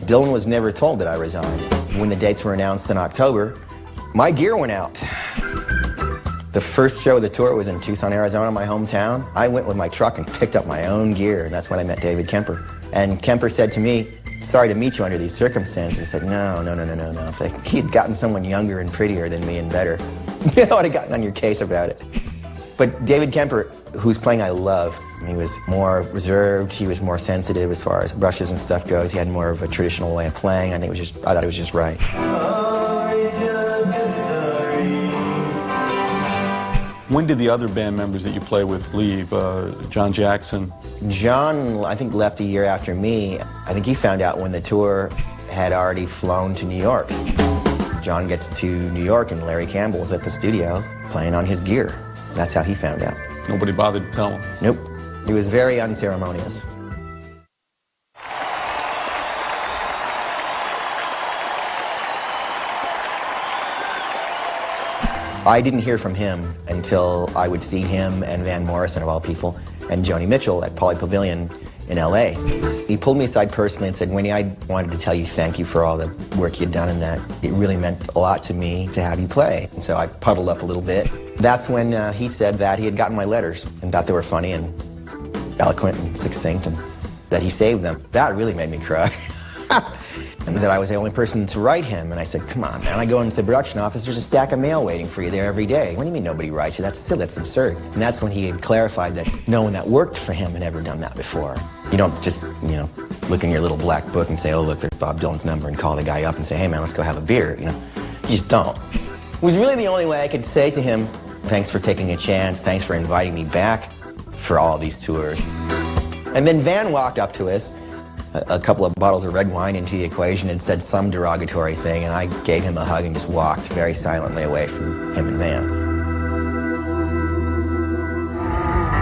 Speaker 2: Dylan was never told that I resigned. When the dates were announced in October, my gear went out. The first show of the tour was in Tucson, Arizona, my hometown. I went with my truck and picked up my own gear, and that's when I met David Kemper. And Kemper said to me, sorry to meet you under these circumstances. I said, no. If he had gotten someone younger and prettier than me and better, I would have gotten on your case about it. But David Kemper, whose playing I love, he was more reserved, he was more sensitive as far as brushes and stuff goes. He had more of a traditional way of playing. I thought it was just right.
Speaker 1: When did the other band members that you play with leave? John Jackson?
Speaker 2: John, I think, left a year after me. I think he found out when the tour had already flown to New York. John gets to New York and Larry Campbell's at the studio playing on his gear. That's how he found out.
Speaker 1: Nobody bothered to tell him?
Speaker 2: Nope. He was very unceremonious. I didn't hear from him until I would see him and Van Morrison, of all people, and Joni Mitchell at Pauley Pavilion in L.A. He pulled me aside personally and said, Winnie, I wanted to tell you thank you for all the work you'd done and that it really meant a lot to me to have you play. And so I puddled up a little bit. That's when he said that he had gotten my letters and thought they were funny and eloquent and succinct and that he saved them. That really made me cry. And that I was the only person to write him. And I said, come on, man. I go into the production office, there's a stack of mail waiting for you there every day. What do you mean nobody writes you? That's silly, that's absurd. And that's when he had clarified that no one that worked for him had ever done that before. You don't just, look in your little black book and say, oh, look, there's Bob Dylan's number and call the guy up and say, hey, man, let's go have a beer. You just don't. It was really the only way I could say to him, thanks for taking a chance, thanks for inviting me back for all these tours. And then Van walked up to us, a couple of bottles of red wine into the equation, and said some derogatory thing, and I gave him a hug and just walked very silently away from him and Van.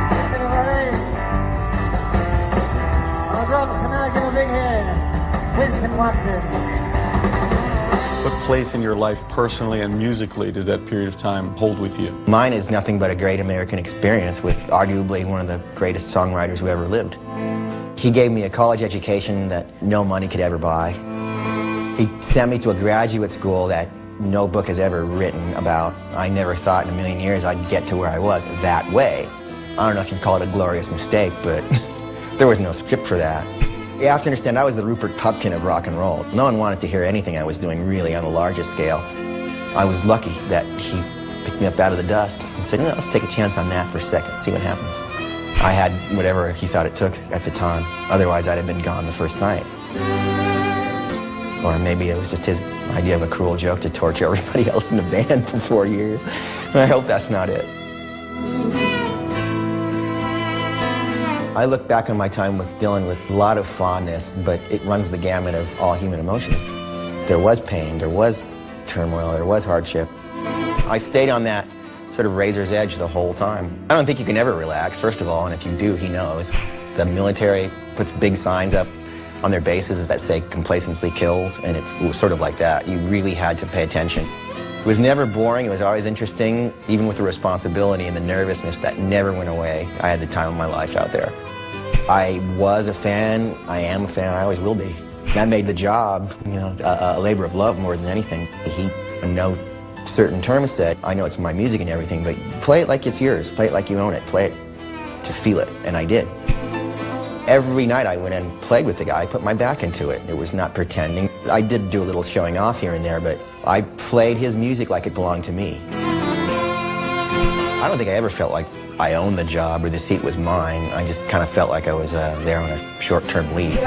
Speaker 15: Thanks, everybody. On the drums tonight, gonna bring here Winston Watson.
Speaker 1: What place in your life personally and musically does that period of time hold with you?
Speaker 2: Mine is nothing but a great American experience with arguably one of the greatest songwriters who ever lived. He gave me a college education that no money could ever buy. He sent me to a graduate school that no book has ever written about. I never thought in a million years I'd get to where I was that way. I don't know if you'd call it a glorious mistake, but there was no script for that. You have to understand, I was the Rupert Pupkin of rock and roll. No one wanted to hear anything I was doing really on the largest scale. I was lucky that he picked me up out of the dust and said, let's take a chance on that for a second, see what happens. I had whatever he thought it took at the time. Otherwise, I'd have been gone the first night. Or maybe it was just his idea of a cruel joke to torture everybody else in the band for 4 years. And I hope that's not it. I look back on my time with Dylan with a lot of fondness, but it runs the gamut of all human emotions. There was pain, there was turmoil, there was hardship. I stayed on that sort of razor's edge the whole time. I don't think you can ever relax, first of all, and if you do, he knows. The military puts big signs up on their bases that say complacency kills, and it was sort of like that. You really had to pay attention. It was never boring, it was always interesting, even with the responsibility and the nervousness that never went away. I had the time of my life out there. I was a fan, I am a fan, I always will be. That made the job, you know, a labor of love more than anything. He, in no certain terms, said, I know it's my music and everything, but play it like it's yours, play it like you own it, play it to feel it, and I did. Every night I went and played with the guy, I put my back into it. It was not pretending. I did do a little showing off here and there, but I played his music like it belonged to me. I don't think I ever felt like I owned the job or the seat was mine. I just kind of felt like I was there on a short-term lease.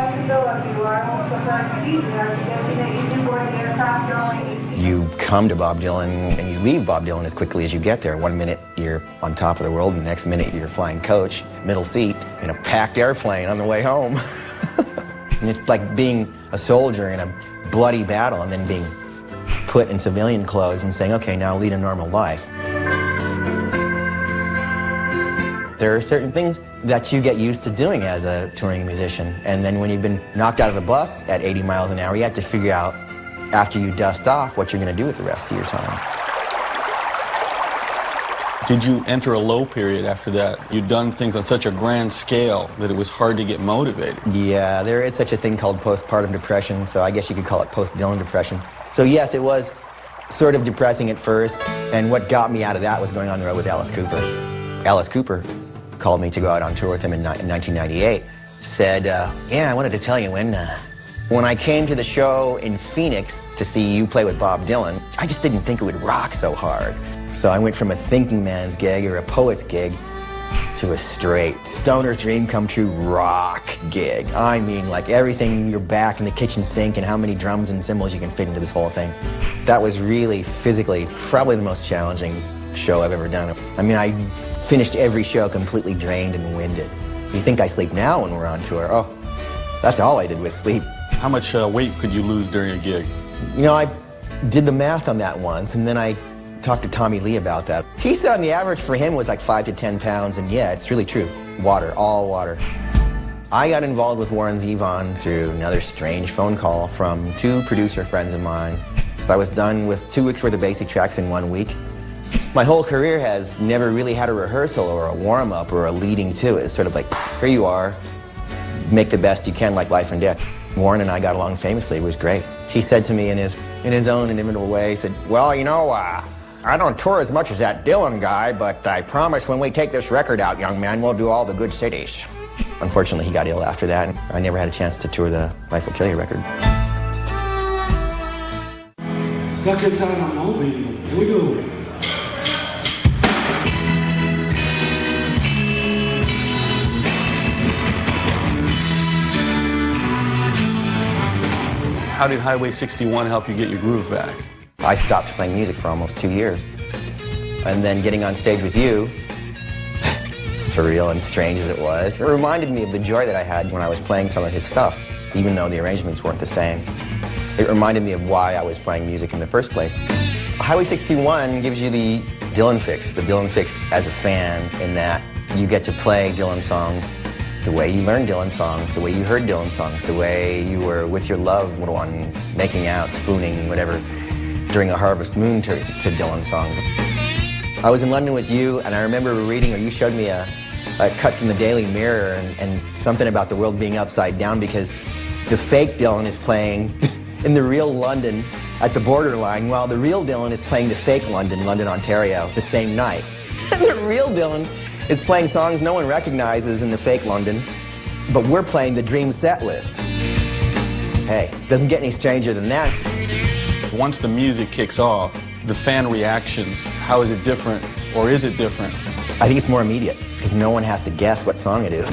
Speaker 2: You come to Bob Dylan and you leave Bob Dylan as quickly as you get there. 1 minute you're on top of the world, and the next minute you're flying coach, middle seat, in a packed airplane on the way home. And it's like being a soldier in a bloody battle and then being put in civilian clothes and saying, okay, now lead a normal life. There are certain things that you get used to doing as a touring musician, and then when you've been knocked out of the bus at 80 miles an hour, you have to figure out, after you dust off, what you're going to do with the rest of your time.
Speaker 1: Did you enter a low period after that? You'd done things on such a grand scale that it was hard to get motivated.
Speaker 2: Yeah, there is such a thing called postpartum depression, so I guess you could call it post-Dylan depression. So yes, it was sort of depressing at first, and what got me out of that was going on the road with Alice Cooper. Alice Cooper called me to go out on tour with him in 1998, said, yeah, I wanted to tell you, when I came to the show in Phoenix to see you play with Bob Dylan, I just didn't think it would rock so hard. So I went from a thinking man's gig or a poet's gig to a straight stoner's dream come true rock gig. I mean, like everything, you're back in the kitchen sink and how many drums and cymbals you can fit into this whole thing. That was really physically probably the most challenging show I've ever done. I mean, I finished every show completely drained and winded. You think I sleep now when we're on tour? Oh, that's all I did was sleep.
Speaker 1: How much weight could you lose during a gig?
Speaker 2: You know, I did the math on that once, and then I talked to Tommy Lee about that. He said on the average for him was like 5 to 10 pounds, and yeah, it's really true. Water, all water. I got involved with Warren Zevon through another strange phone call from 2 producer friends of mine. I was done with 2 weeks worth of basic tracks in 1 week. My whole career has never really had a rehearsal or a warm-up or a leading to it. It's sort of like, here you are, make the best you can, like life and death. Warren and I got along famously. It was great. He said to me in his own inimitable way, he said, well, you know, I don't tour as much as that Dylan guy, but I promise when we take this record out, young man, we'll do all the good cities. Unfortunately, he got ill after that, and I never had a chance to tour the Life Will Kill You record.
Speaker 4: Stuck inside a mobile. Here we go.
Speaker 1: How did Highway 61 help you get your groove back?
Speaker 2: I stopped playing music for almost 2 years. And then getting on stage with you, surreal and strange as it was, it reminded me of the joy that I had when I was playing some of his stuff, even though the arrangements weren't the same. It reminded me of why I was playing music in the first place. Highway 61 gives you the Dylan fix as a fan, in that you get to play Dylan songs the way you learned Dylan songs, the way you heard Dylan songs, the way you were with your loved one, making out, spooning, whatever, during a harvest moon to Dylan songs. I was in London with you, and I remember reading, or you showed me a cut from the Daily Mirror and something about the world being upside down because the fake Dylan is playing in the real London at the borderline, while the real Dylan is playing the fake London, Ontario, the same night. And the real Dylan is playing songs no one recognizes in the fake London, but we're playing the dream set list. Hey, doesn't get any stranger than that.
Speaker 1: Once the music kicks off, the fan reactions, how is it different, or is it different
Speaker 2: I think it's more immediate, because no one has to guess what song it is.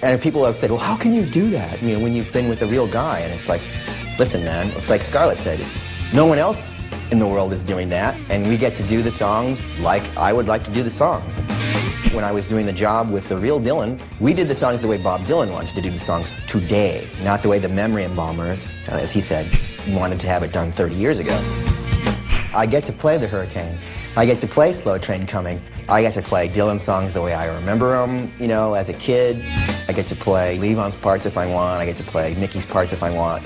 Speaker 2: And people have said, well, how can you do that? You know, when you've been with a real guy. And it's like, listen, man, it's like Scarlett said, no one else in the world is doing that, and we get to do the songs like I would like to do the songs. When I was doing the job with the real Dylan, we did the songs the way Bob Dylan wanted to do the songs today, not the way the memory embalmers, as he said, wanted to have it done 30 years ago. I get to play the Hurricane. I get to play Slow Train Coming. I get to play Dylan songs the way I remember them, you know, as a kid. I get to play Levon's parts if I want. I get to play Mickey's parts if I want.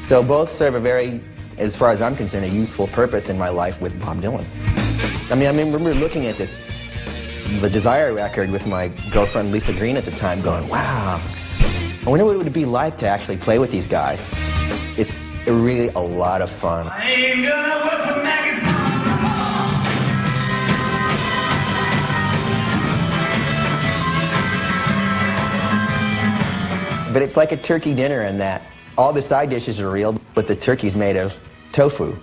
Speaker 2: So both serve a very, as far as I'm concerned, a useful purpose in my life with Bob Dylan. I remember looking at the Desire record with my girlfriend Lisa Green at the time going, wow, I wonder what it would be like to actually play with these guys. It's really a lot of fun.
Speaker 19: I ain't gonna work for maggots.
Speaker 2: But it's like a turkey dinner in that all the side dishes are real, but the turkey's made of tofu.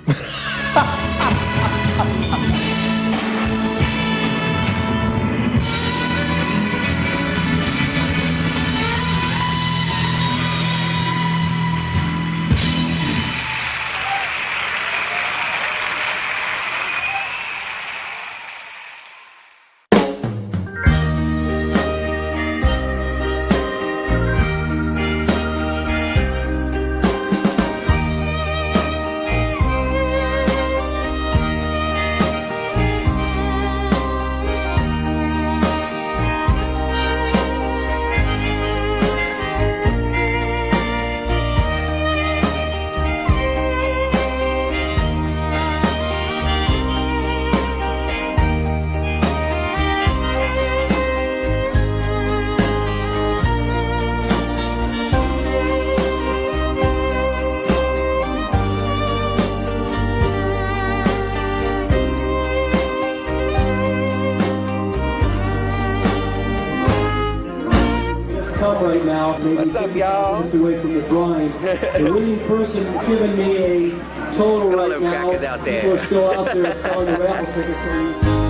Speaker 4: Right now,
Speaker 3: what's up, y'all?
Speaker 4: Away from the drawing. The winning person giving me a total right now.
Speaker 3: Out there.
Speaker 4: People are still out there selling the raffle tickets for me.